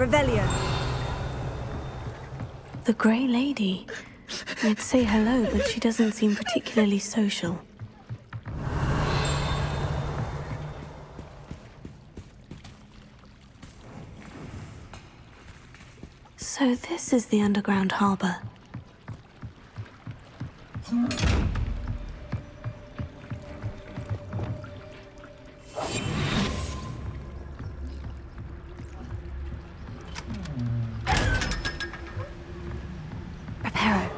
Revelio. The Grey Lady. I'd say hello, but she doesn't seem particularly social. So this is the underground harbor. Preparo.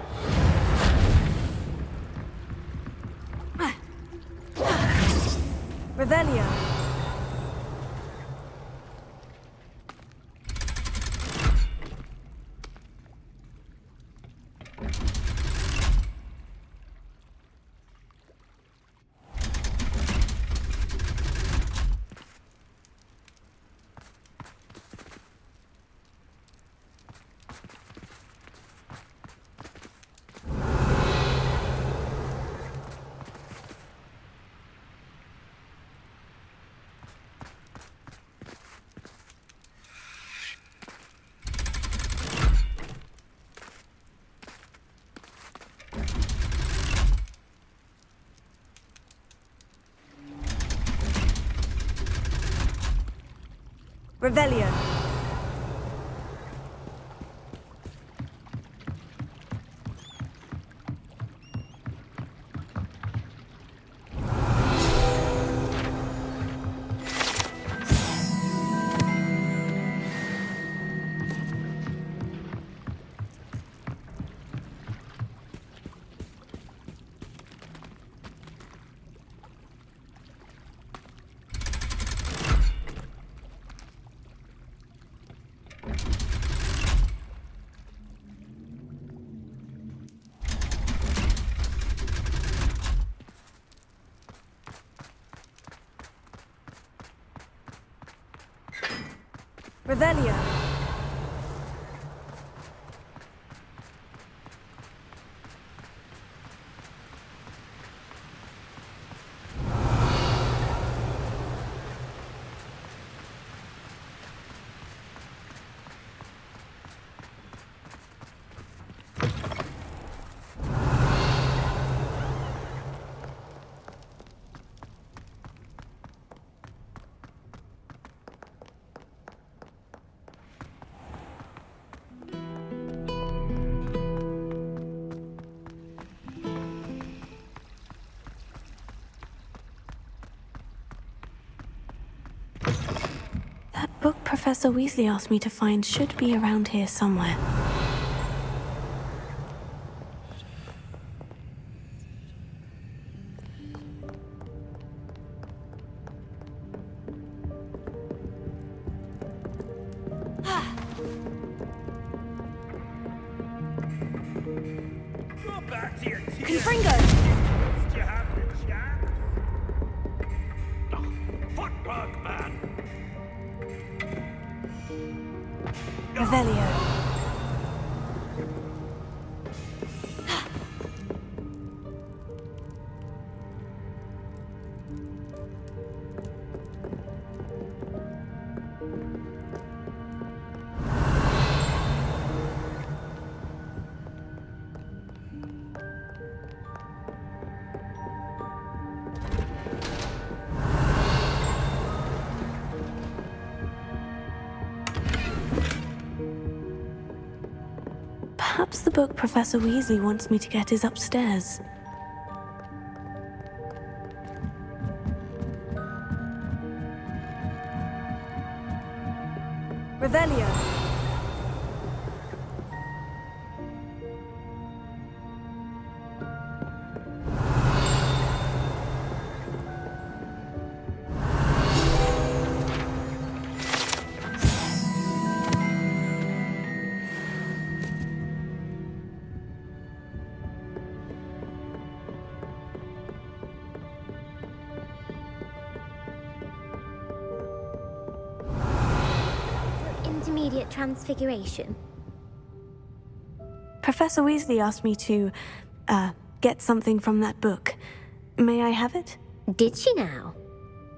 Revelio. Revelio. Revelio. That book Professor Weasley asked me to find should be around here somewhere. Revelio. Perhaps the book Professor Weasley wants me to get is upstairs. Revelio. Intermediate transfiguration. Professor Weasley asked me to, get something from that book. May I have it? Did she now?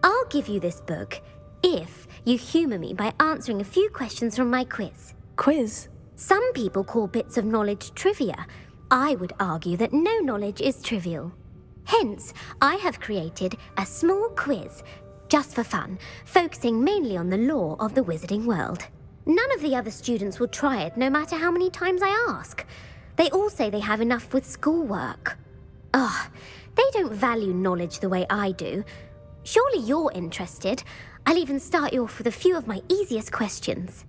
I'll give you this book. if you humour me by answering a few questions from my quiz. Quiz? Some people call bits of knowledge trivia. I would argue that no knowledge is trivial. Hence, I have created a small quiz, just for fun, focusing mainly on the lore of the wizarding world. None of the other students will try it, no matter how many times I ask. They all say they have enough with schoolwork. Ugh, they don't value knowledge the way I do. Surely you're interested. I'll even start you off with a few of my easiest questions.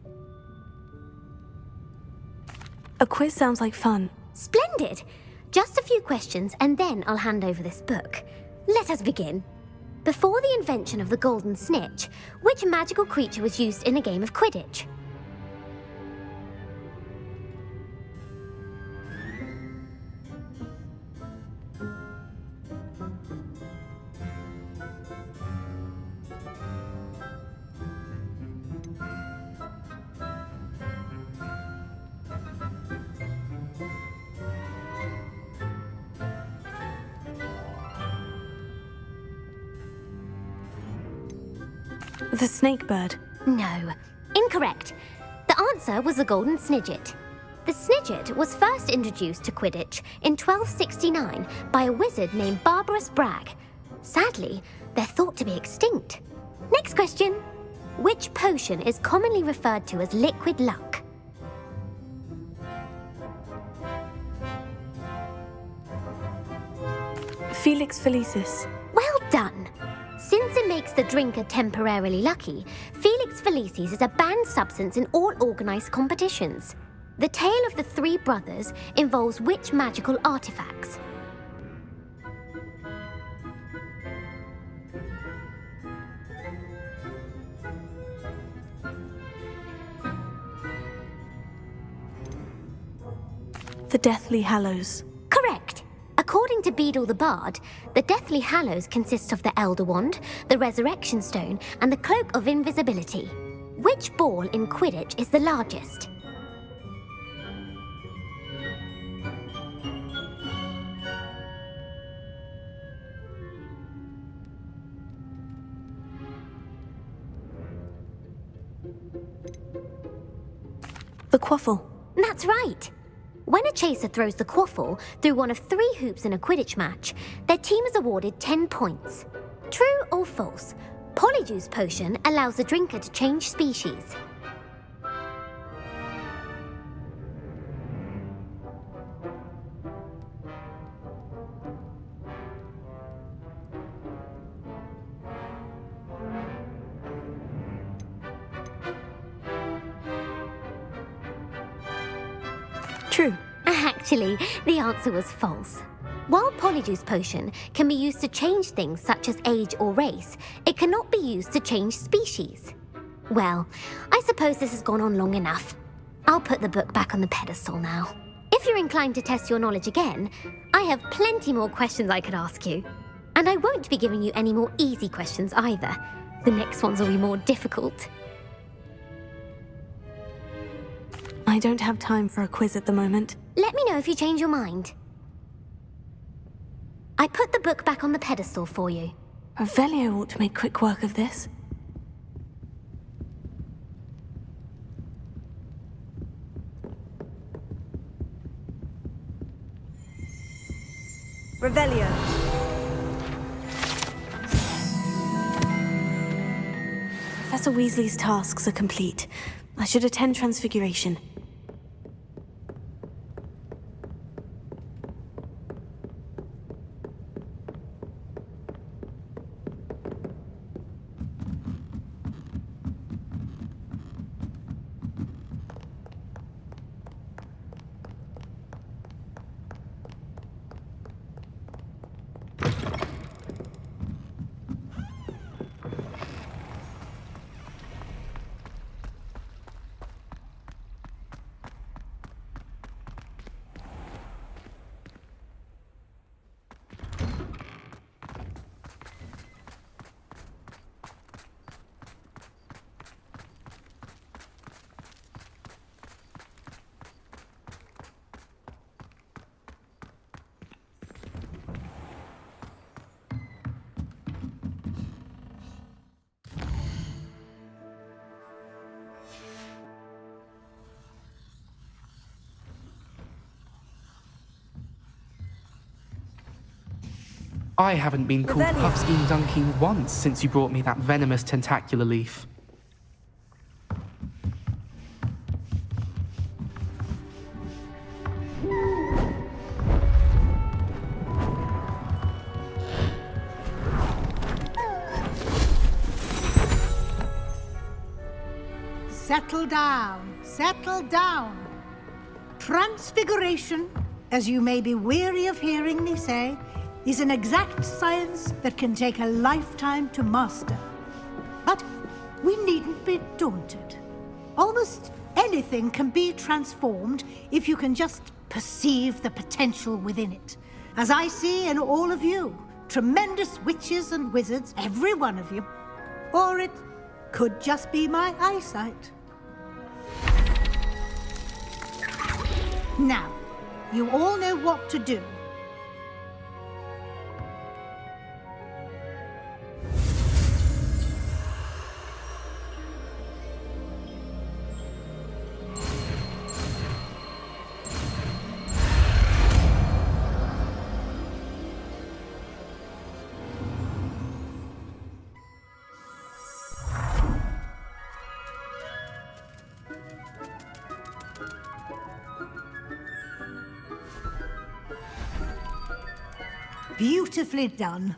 A quiz sounds like fun. Splendid! Just a few questions and then I'll hand over this book. Let us begin. Before the invention of the golden snitch, which magical creature was used in a game of Quidditch? The snake bird. No. Incorrect. The answer was the golden snidget. The snidget was first introduced to Quidditch in 1269 by a wizard named Barbarous Bragg. Sadly, they're thought to be extinct. Next question. Which potion is commonly referred to as liquid luck? Felix Felicis. Well done. Since it makes the drinker temporarily lucky, Felix Felicis is a banned substance in all organised competitions. The tale of the three brothers involves which magical artifacts? The Deathly Hallows. Correct. According to Beadle the Bard, the Deathly Hallows consist of the Elder Wand, the Resurrection Stone, and the Cloak of Invisibility. Which ball in Quidditch is the largest? The Quaffle. That's right. When a chaser throws the quaffle through one of 3 hoops in a Quidditch match, their team is awarded 10 points. True or false? Polyjuice potion allows the drinker to change species. True. Actually, the answer was false. While Polyjuice potion can be used to change things such as age or race, it cannot be used to change species. Well, I suppose this has gone on long enough. I'll put the book back on the pedestal now. If you're inclined to test your knowledge again, I have plenty more questions I could ask you. And I won't be giving you any more easy questions either. The next ones will be more difficult. I don't have time for a quiz at the moment. Let me know if you change your mind. I put the book back on the pedestal for you. Revelio ought to make quick work of this. Revelio. Professor Weasley's tasks are complete. I should attend Transfiguration. I haven't been called Puffskein Dunking once since you brought me that venomous tentacular leaf. Settle down, settle down. Transfiguration, as you may be weary of hearing me say, is an exact science that can take a lifetime to master. But we needn't be daunted. Almost anything can be transformed if you can just perceive the potential within it. As I see in all of you, tremendous witches and wizards, every one of you. Or it could just be my eyesight. Now, you all know what to do. Beautifully done.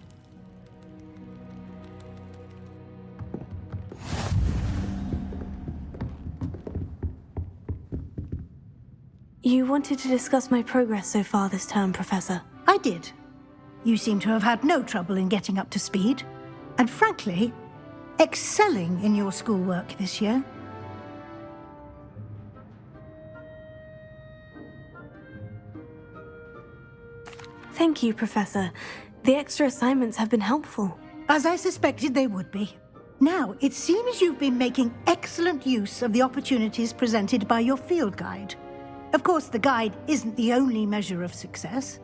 You wanted to discuss my progress so far this term, Professor. I did. You seem to have had no trouble in getting up to speed. And frankly, excelling in your schoolwork this year. Thank you, Professor. The extra assignments have been helpful. As I suspected they would be. Now, it seems you've been making excellent use of the opportunities presented by your field guide. Of course, the guide isn't the only measure of success.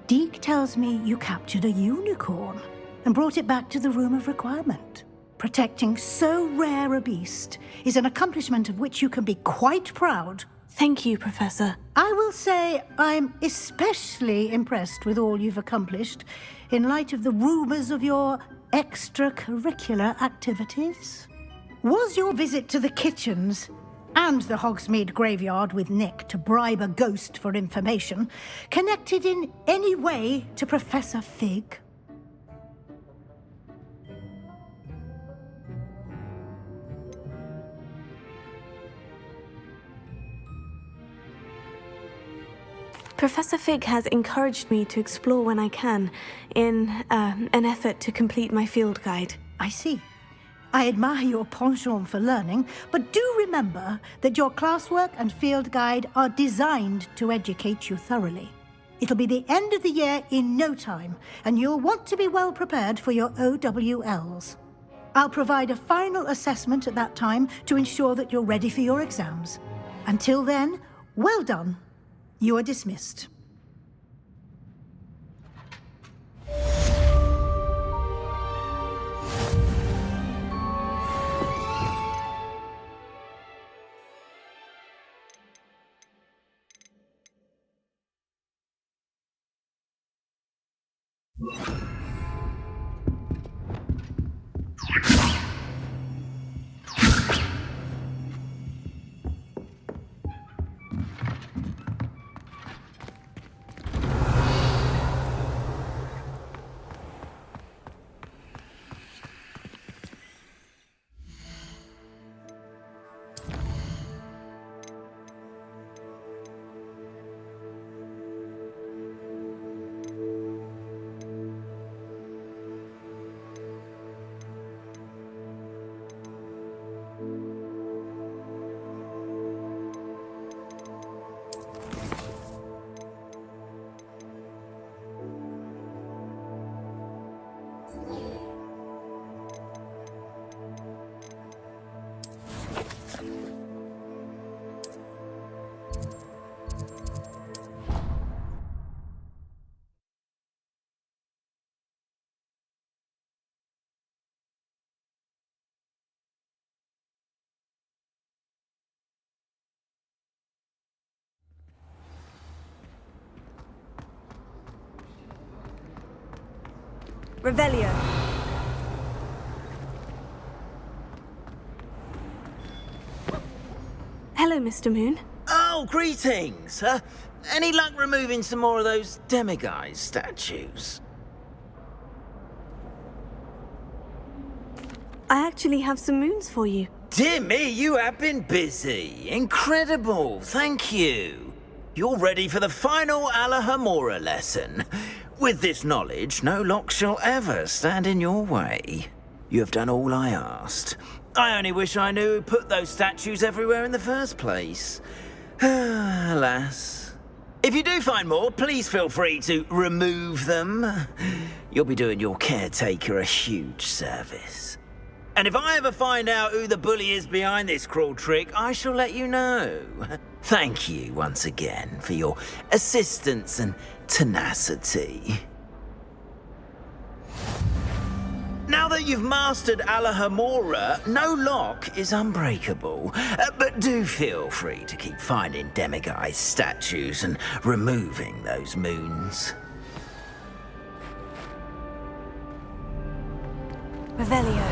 Deke tells me you captured a unicorn and brought it back to the Room of Requirement. Protecting so rare a beast is an accomplishment of which you can be quite proud. Thank you, Professor. I will say I'm especially impressed with all you've accomplished in light of the rumors of your extracurricular activities. Was your visit to the kitchens and the Hogsmeade graveyard with Nick to bribe a ghost for information connected in any way to Professor Fig? Professor Fig has encouraged me to explore when I can, in an effort to complete my field guide. I see. I admire your penchant for learning, but do remember that your classwork and field guide are designed to educate you thoroughly. It'll be the end of the year in no time, and you'll want to be well prepared for your OWLs. I'll provide a final assessment at that time to ensure that you're ready for your exams. Until then, well done. You are dismissed. Revelio. Hello, Mr. Moon. Oh, greetings! Any luck removing some more of those demiguise statues? I actually have some moons for you. Dear me, you have been busy. Incredible, thank you. You're ready for the final Alahamora lesson. With this knowledge, no lock shall ever stand in your way. You have done all I asked. I only wish I knew who put those statues everywhere in the first place. Alas. If you do find more, please feel free to remove them. You'll be doing your caretaker a huge service. And if I ever find out who the bully is behind this cruel trick, I shall let you know. Thank you once again for your assistance and tenacity. Now that you've mastered Alahamora, no lock is unbreakable. But do feel free to keep finding demiguise statues and removing those moons. Revelio.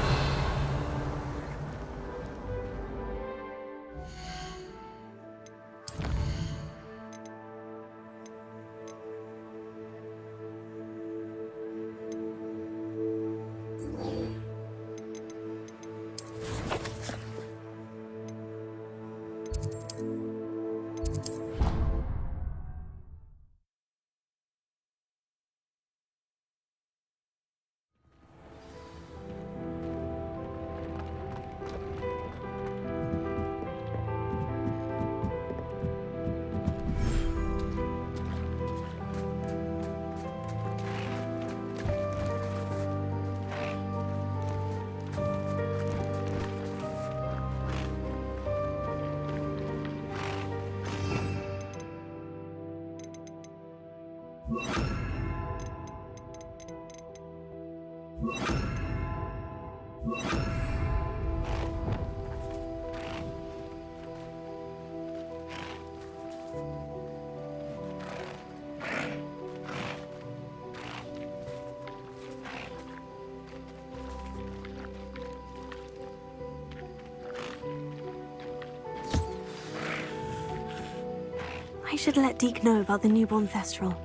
I should let Deke know about the newborn Thestral.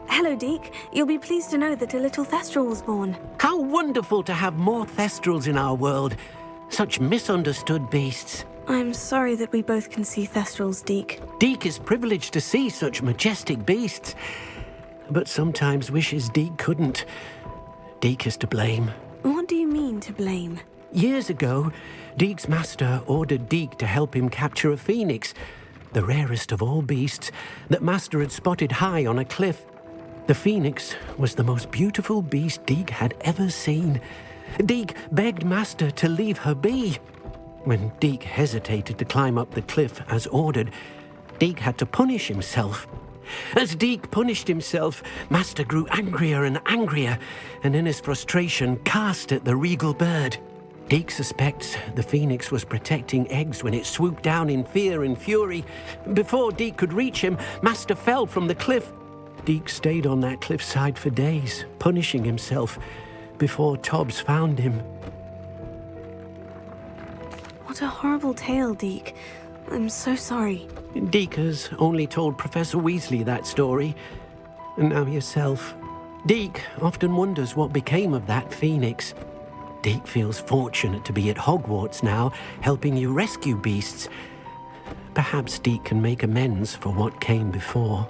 Hello, Deke. You'll be pleased to know that a little Thestral was born. How wonderful to have more Thestrals in our world. Such misunderstood beasts. I'm sorry that we both can see Thestrals, Deke. Deke is privileged to see such majestic beasts. But sometimes wishes Deke couldn't. Deke is to blame. What do you mean, to blame? Years ago, Deke's master ordered Deke to help him capture a phoenix, the rarest of all beasts, that master had spotted high on a cliff. The phoenix was the most beautiful beast Deke had ever seen. Deke begged master to leave her be. When Deke hesitated to climb up the cliff as ordered, Deke had to punish himself. As Deke punished himself, master grew angrier and angrier, and in his frustration cast at the regal bird. Deke suspects the phoenix was protecting eggs when it swooped down in fear and fury. Before Deke could reach him, master fell from the cliff. Deke stayed on that cliffside for days, punishing himself, before Tobbs found him. What a horrible tale, Deke. I'm so sorry. Deke has only told Professor Weasley that story, and now yourself. Deke often wonders what became of that phoenix. Deke feels fortunate to be at Hogwarts now, helping you rescue beasts. Perhaps Deke can make amends for what came before.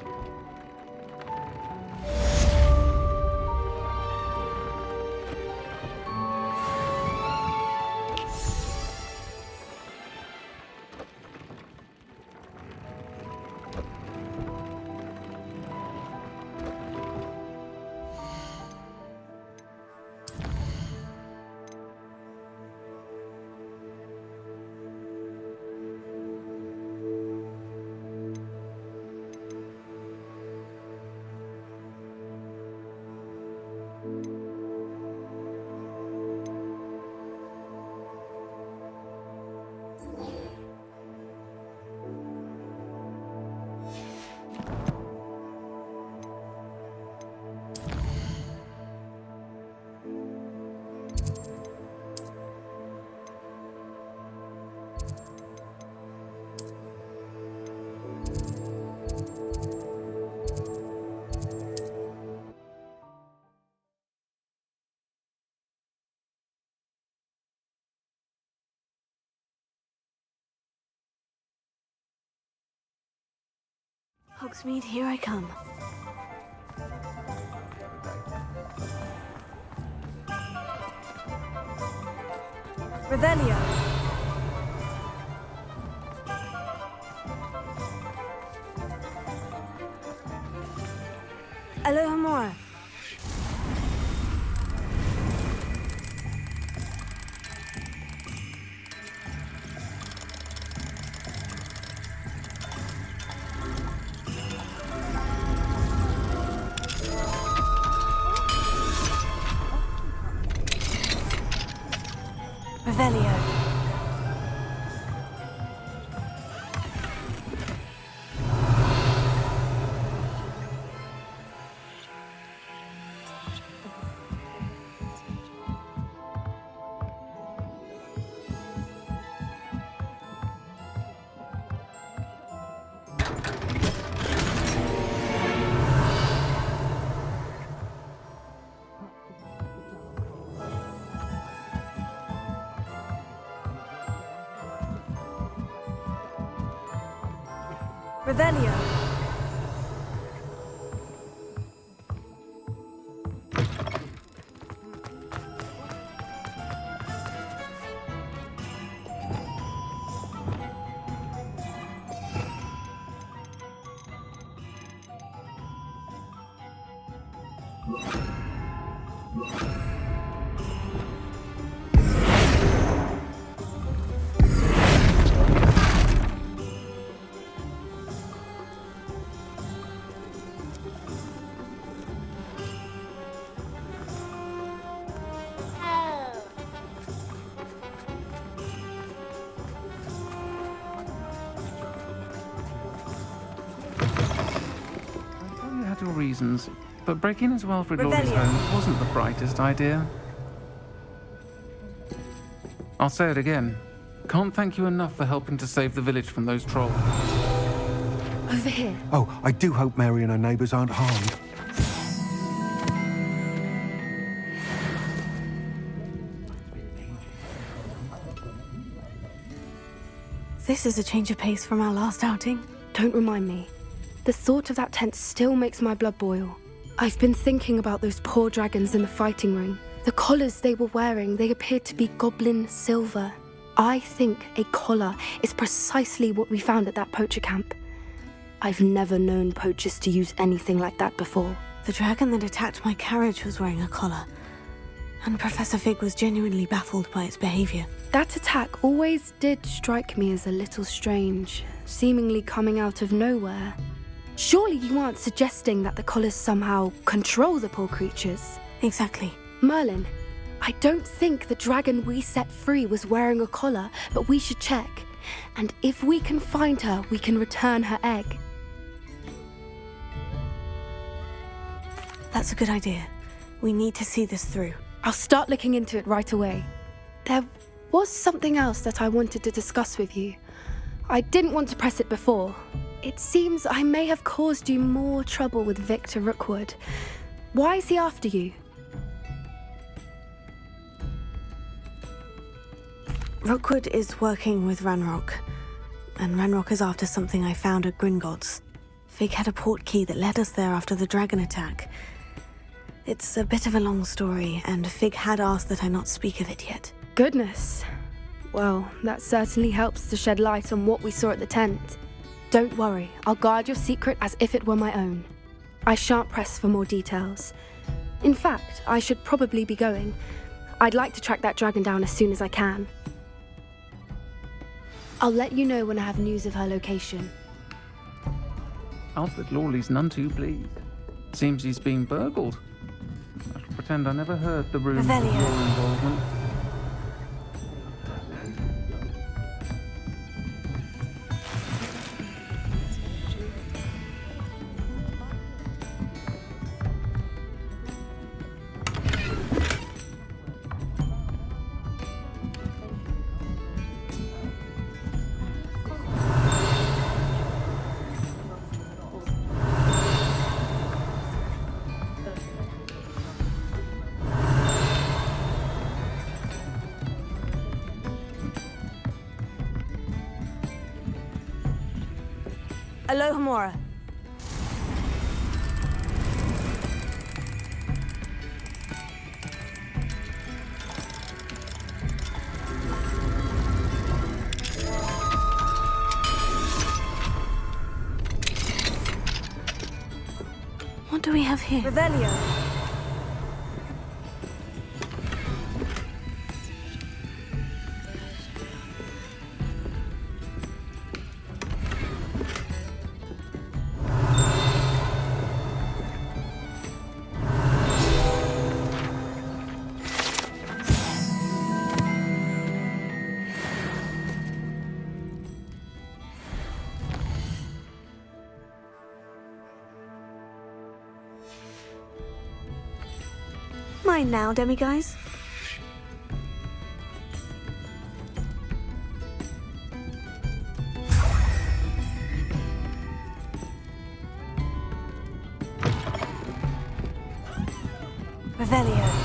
Hogsmeade, here I come. Revelio. Alohomora. Revelio. Revelio. Your reasons, but breaking into Alfred Lawley's home wasn't the brightest idea. I'll say it again. Can't thank you enough for helping to save the village from those trolls. Over here. Oh, I do hope Mary and her neighbours aren't harmed. This is a change of pace from our last outing. Don't remind me. The thought of that tent still makes my blood boil. I've been thinking about those poor dragons in the fighting ring. The collars they were wearing, they appeared to be goblin silver. I think a collar is precisely what we found at that poacher camp. I've never known poachers to use anything like that before. The dragon that attacked my carriage was wearing a collar, and Professor Fig was genuinely baffled by its behavior. That attack always did strike me as a little strange, seemingly coming out of nowhere. Surely you aren't suggesting that the collars somehow control the poor creatures? Exactly. Merlin, I don't think the dragon we set free was wearing a collar, but we should check. And if we can find her, we can return her egg. That's a good idea. We need to see this through. I'll start looking into it right away. There was something else that I wanted to discuss with you. I didn't want to press it before. It seems I may have caused you more trouble with Victor Rookwood. Why is he after you? Rookwood is working with Ranrock, and Ranrock is after something I found at Gringotts. Fig had a port key that led us there after the dragon attack. It's a bit of a long story, and Fig had asked that I not speak of it yet. Goodness. Well, that certainly helps to shed light on what we saw at the tent. Don't worry, I'll guard your secret as if it were my own. I shan't press for more details. In fact, I should probably be going. I'd like to track that dragon down as soon as I can. I'll let you know when I have news of her location. Alfred Lawley's none too pleased. Seems he's been burgled. I shall pretend I never heard the rumours of your involvement. Alohomora. What do we have here? Revelio. Mine now, demiguise. Revelio.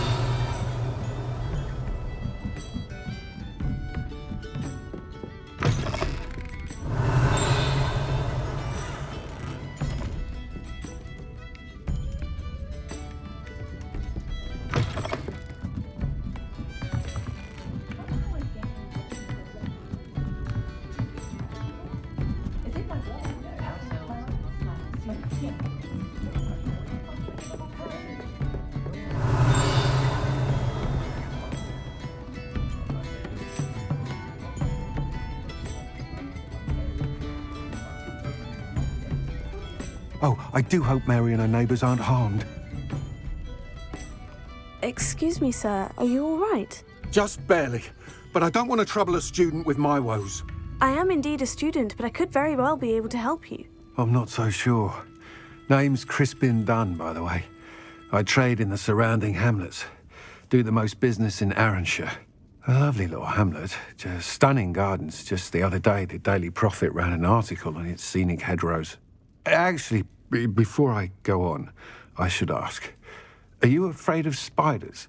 Oh, I do hope Mary and her neighbours aren't harmed. Excuse me, sir. Are you all right? Just barely. But I don't want to trouble a student with my woes. I am indeed a student, but I could very well be able to help you. I'm not so sure. Name's Crispin Dunn, by the way. I trade in the surrounding hamlets. Do the most business in Arranshire. A lovely little hamlet. Just stunning gardens. Just the other day, the Daily Prophet ran an article on its scenic hedgerows. Actually, before I go on, I should ask, are you afraid of spiders?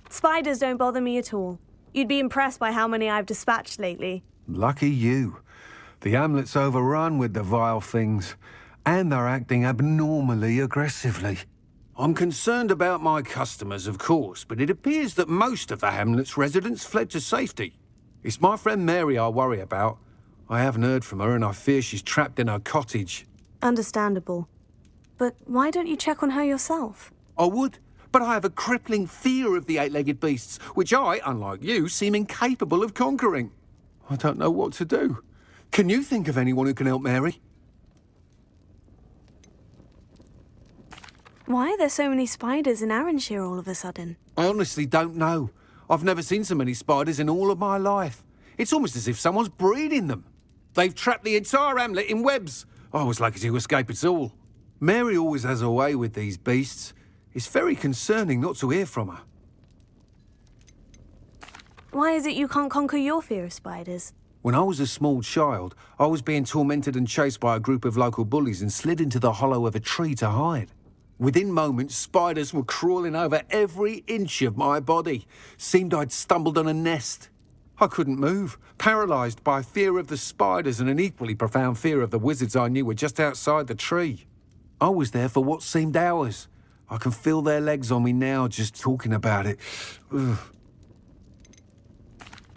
Spiders don't bother me at all. You'd be impressed by how many I've dispatched lately. Lucky you. The hamlet's overrun with the vile things, and they're acting abnormally aggressively. I'm concerned about my customers, of course, but it appears that most of the hamlet's residents fled to safety. It's my friend Mary I worry about. I haven't heard from her, and I fear she's trapped in her cottage. Understandable. But why don't you check on her yourself? I would, but I have a crippling fear of the eight-legged beasts, which I, unlike you, seem incapable of conquering. I don't know what to do. Can you think of anyone who can help Mary? Why are there so many spiders in Arranshire all of a sudden? I honestly don't know. I've never seen so many spiders in all of my life. It's almost as if someone's breeding them. They've trapped the entire hamlet in webs. I was lucky to escape it all. Mary always has a way with these beasts. It's very concerning not to hear from her. Why is it you can't conquer your fear of spiders? When I was a small child, I was being tormented and chased by a group of local bullies and slid into the hollow of a tree to hide. Within moments, spiders were crawling over every inch of my body. Seemed I'd stumbled on a nest. I couldn't move, paralysed by fear of the spiders and an equally profound fear of the wizards I knew were just outside the tree. I was there for what seemed hours. I can feel their legs on me now just talking about it. Ugh.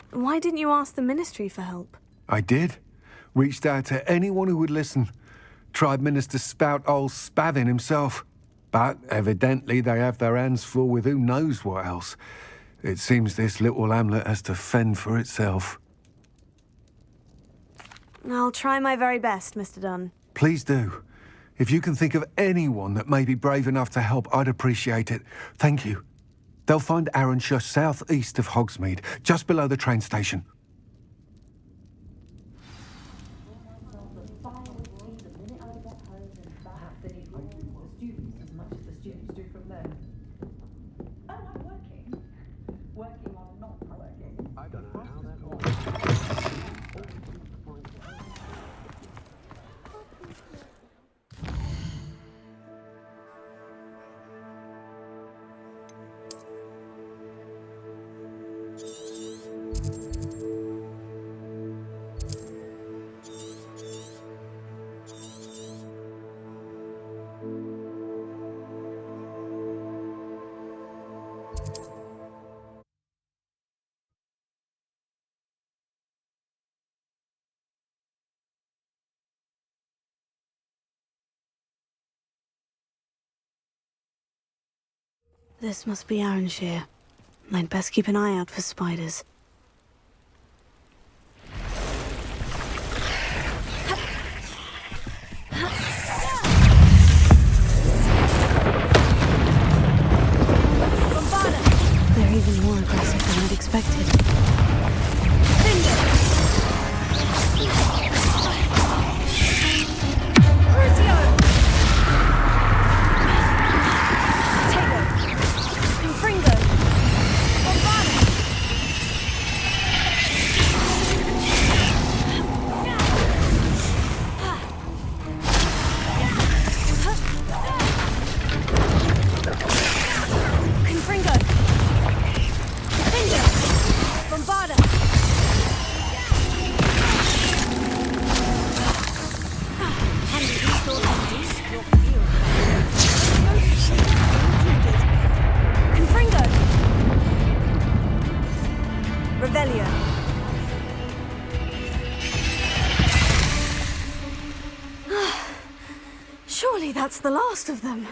Why didn't you ask the ministry for help? I did. Reached out to anyone who would listen. Tried Minister Spout old Spavin himself. But evidently they have their hands full with who knows what else. It seems this little hamlet has to fend for itself. I'll try my very best, Mr. Dunn. Please do. If you can think of anyone that may be brave enough to help, I'd appreciate it. Thank you. They'll find Arranshire southeast of Hogsmeade, just below the train station. This must be Arrowshire. I'd best keep an eye out for spiders. They're even more aggressive than I'd expected. Surely that's the last of them.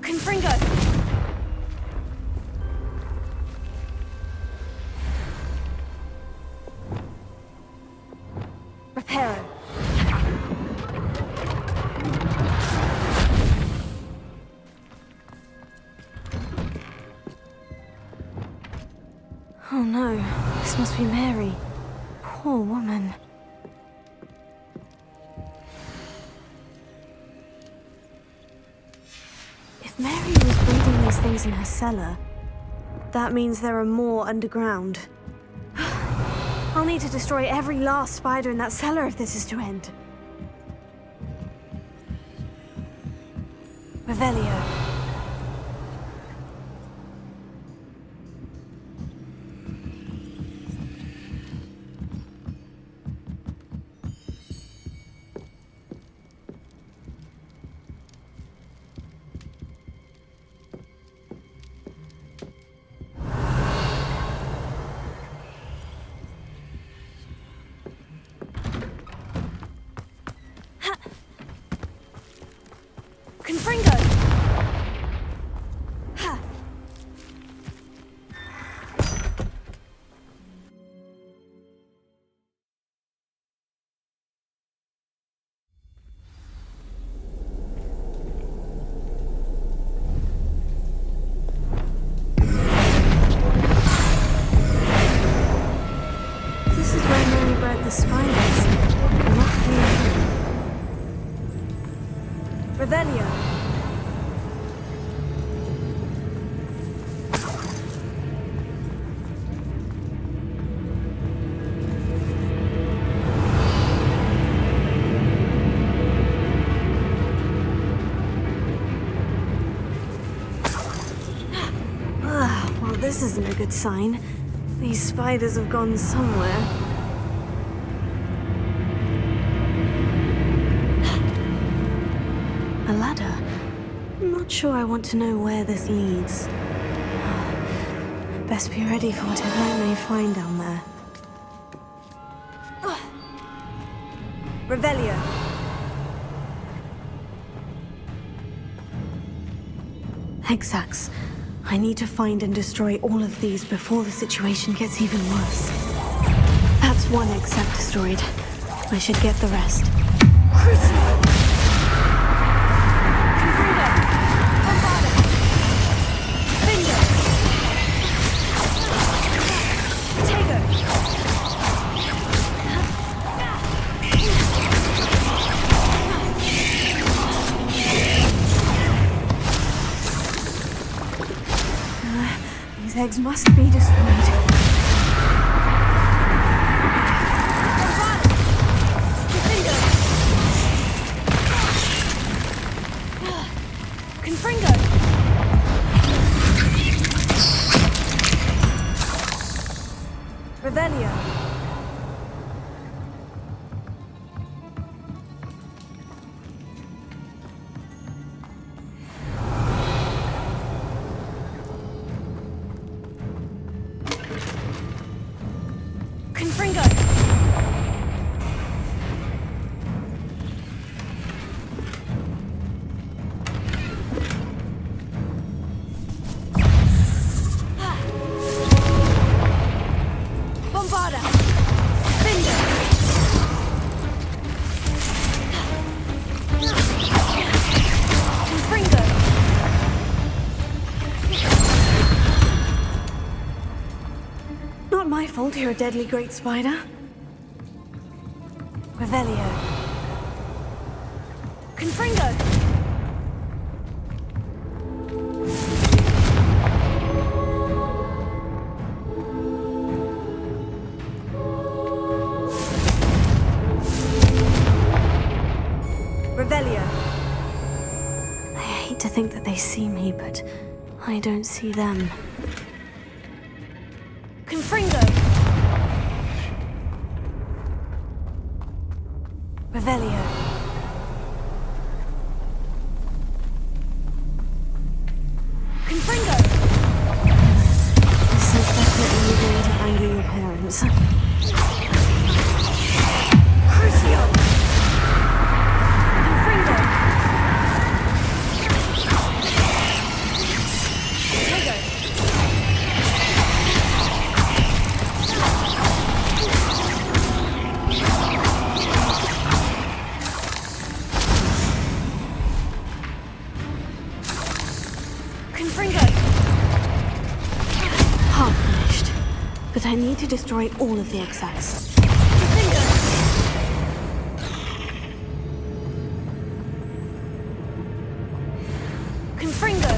Confringo! Reparo. Oh no, this must be Mary. Poor woman. If Mary was breeding these things in her cellar, that means there are more underground. I'll need to destroy every last spider in that cellar if this is to end. Revelio. Confringo! Ha! This is where Mary bred the spiders. Not here. Revelio. Well, this isn't a good sign. These spiders have gone somewhere. A ladder. I'm not sure I want to know where this leads. Best be ready for whatever I may find down there. Revelio. Exacts. I need to find and destroy all of these before the situation gets even worse. That's one exact destroyed. I should get the rest. Crucio! These eggs must be destroyed. Confringo! Revelio. fault you're a deadly great spider? Revelio. Confringo! Revelio. I hate to think that they see me, but I don't see them. Confringo. Revelio. Confringo! This is definitely going to anger your parents. Crucio! Confringo! Lego! Confringo! Half finished. But I need to destroy all of the execs. Confringo! Confringo!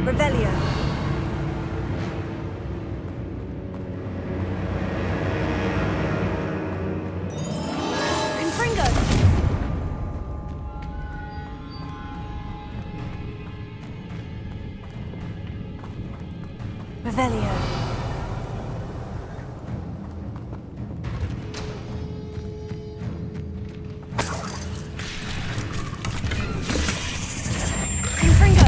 Revelio. Confringo! Revelio. Confringo!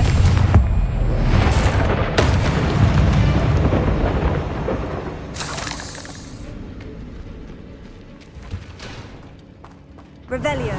Revelio.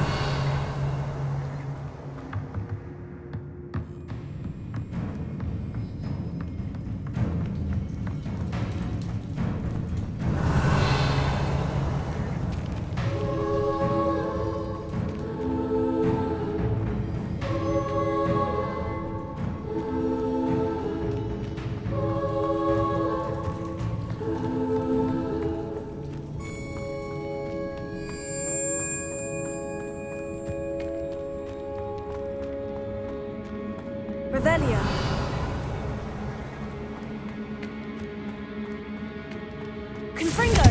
Revelio. Confringo!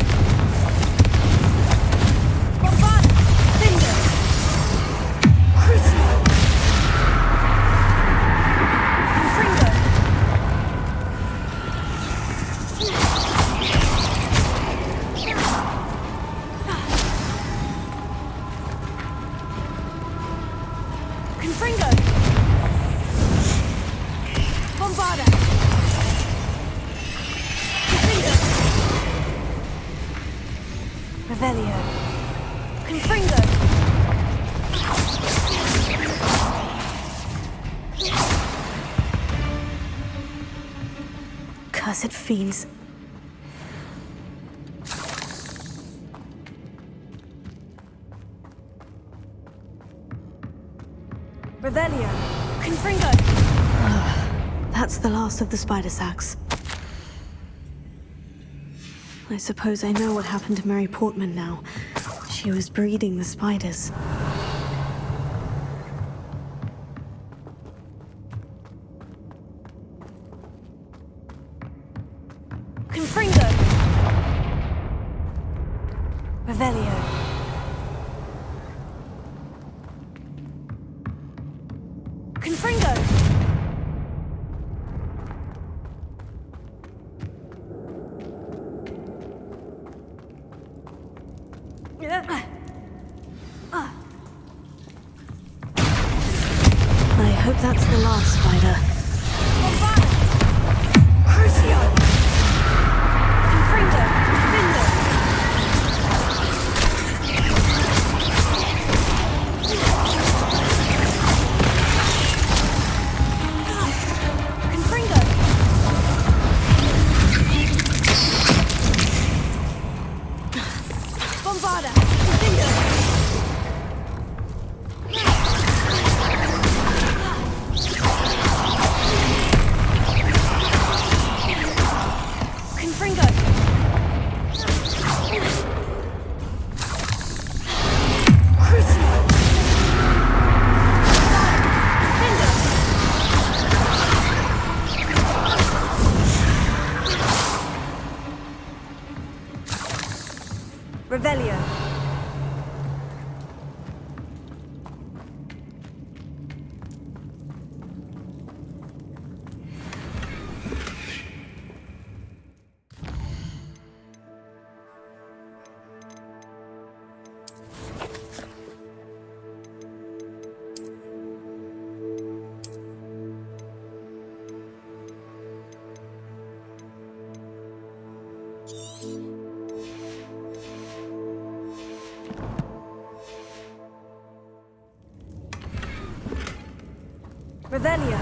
Bombard! Finger! Crucio! Confringo! Confringo! Bombarda! Confringo! Revelio. Confringo! Cursed fiends. Revelio. Confringo! That's the last of the spider sacks. I suppose I know what happened to Mary Portman now. She was breeding the spiders. Confringo! Revelio. Confringo! I hope that's the last spider. Crucio! Confringo! Finger! Bombarda! Defender! Confringo! Crucio! Revelio. Revelio.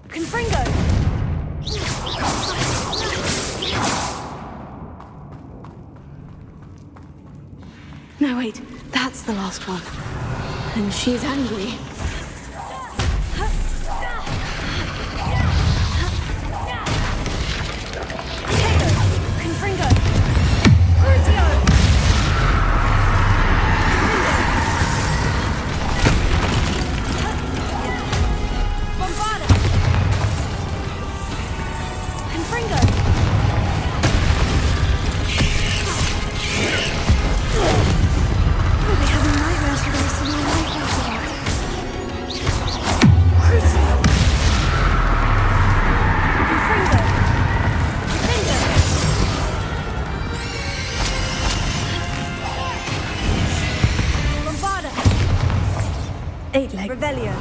Confringo. No, wait, that's the last one. And she's angry. Confringo. Crucio. Bombarda. Confringo. We'll be having nightmares for the rest of my life after that. Crucio. Confringo. Defender. Bombarda. 8 leg. Revelio.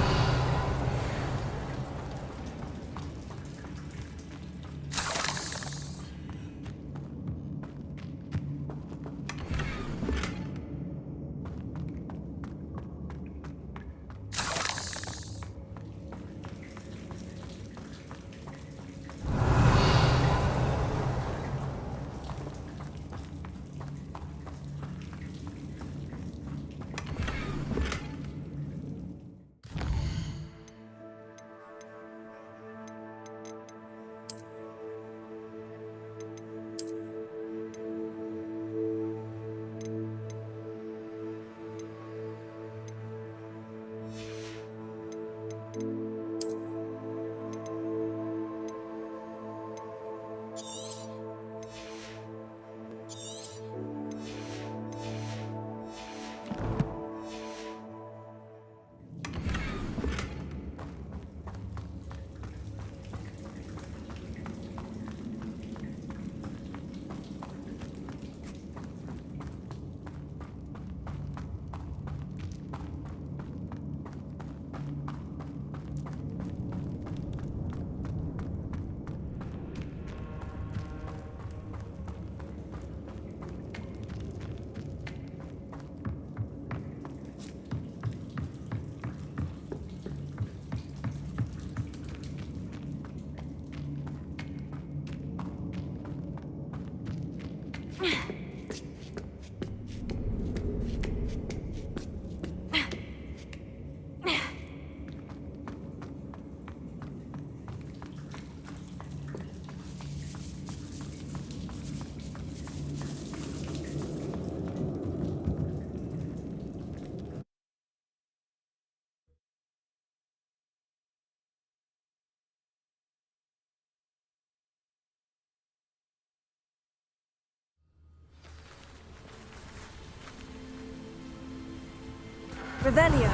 Revelio.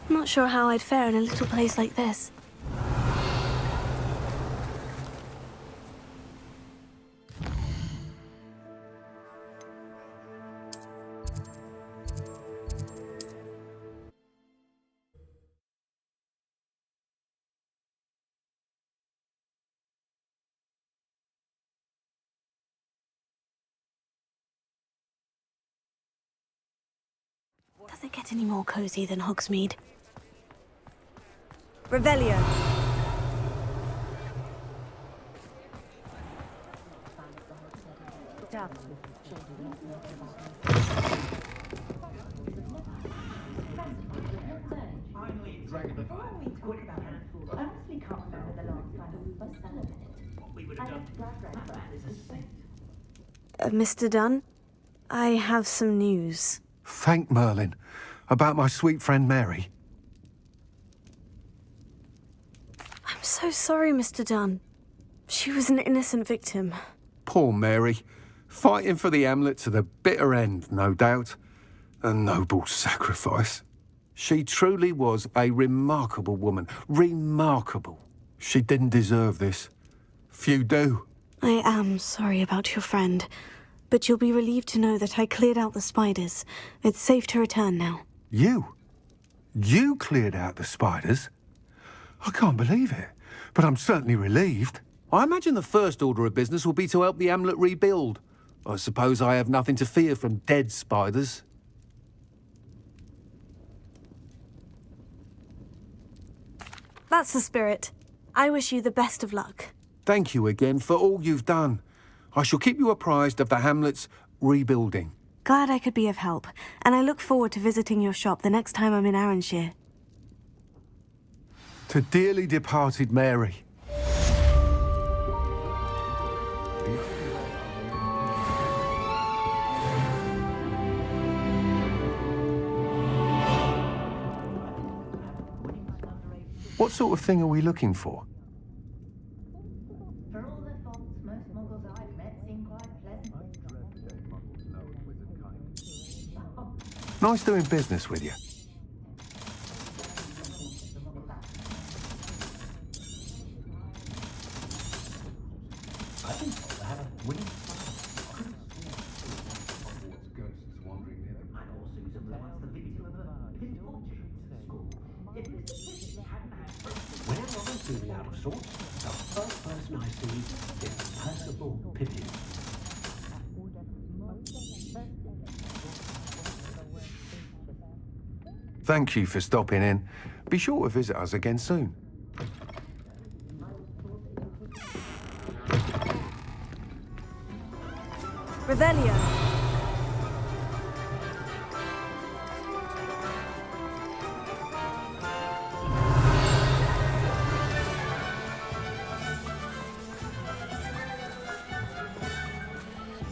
Not sure how I'd fare in a little place like this. it get any more cozy than Hogsmeade? Revelio. Mr. Dunn, I have some news. Thank Merlin. About my sweet friend Mary. I'm so sorry, Mr. Dunn. She was an innocent victim. Poor Mary. Fighting for the Hamlet to the bitter end, no doubt. A noble sacrifice. She truly was a remarkable woman. Remarkable. She didn't deserve this. Few do. I am sorry about your friend, but you'll be relieved to know that I cleared out the spiders. It's safe to return now. You? You cleared out the spiders? I can't believe it, but I'm certainly relieved. I imagine the first order of business will be to help the Hamlet rebuild. I suppose I have nothing to fear from dead spiders. That's the spirit. I wish you the best of luck. Thank you again for all you've done. I shall keep you apprised of the Hamlet's rebuilding. Glad I could be of help, and I look forward to visiting your shop the next time I'm in Arranshire. To dearly departed Mary. What sort of thing are we looking for? Nice doing business with you. Whenever I'm feeling out of sorts, the first person I see is Percival Pippin. Thank you for stopping in. Be sure to visit us again soon. Revelio.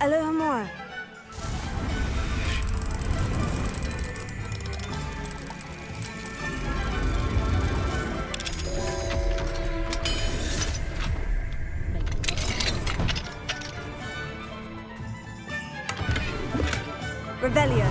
Alohomora. Revelio.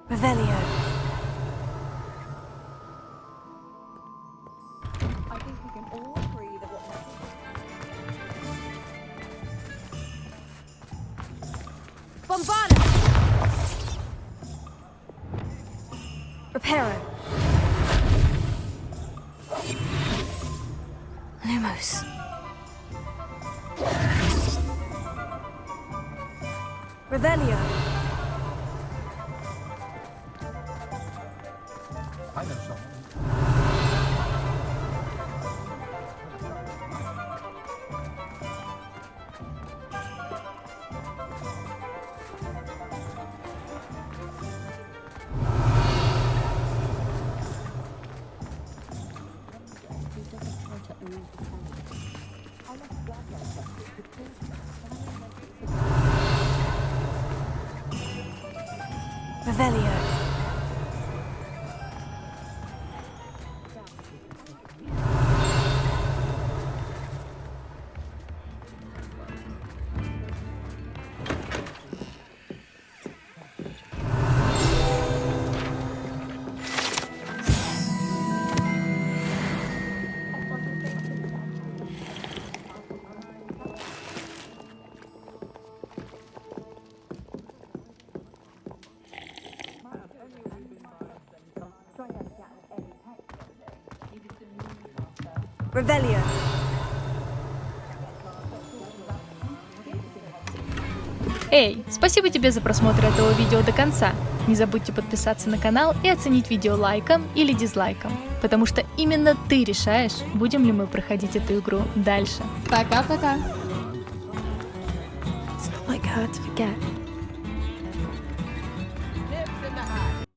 Revelio. I think we can all agree that what Bombana! Reparo. Lumos. Revelio. I know something. Revelio. Revelio. Эй, спасибо тебе за просмотр этого видео до конца. Не забудьте подписаться на канал и оценить видео лайком или дизлайком, потому что именно ты решаешь, будем ли мы проходить эту игру дальше. Пока-пока. It's not like her to forget.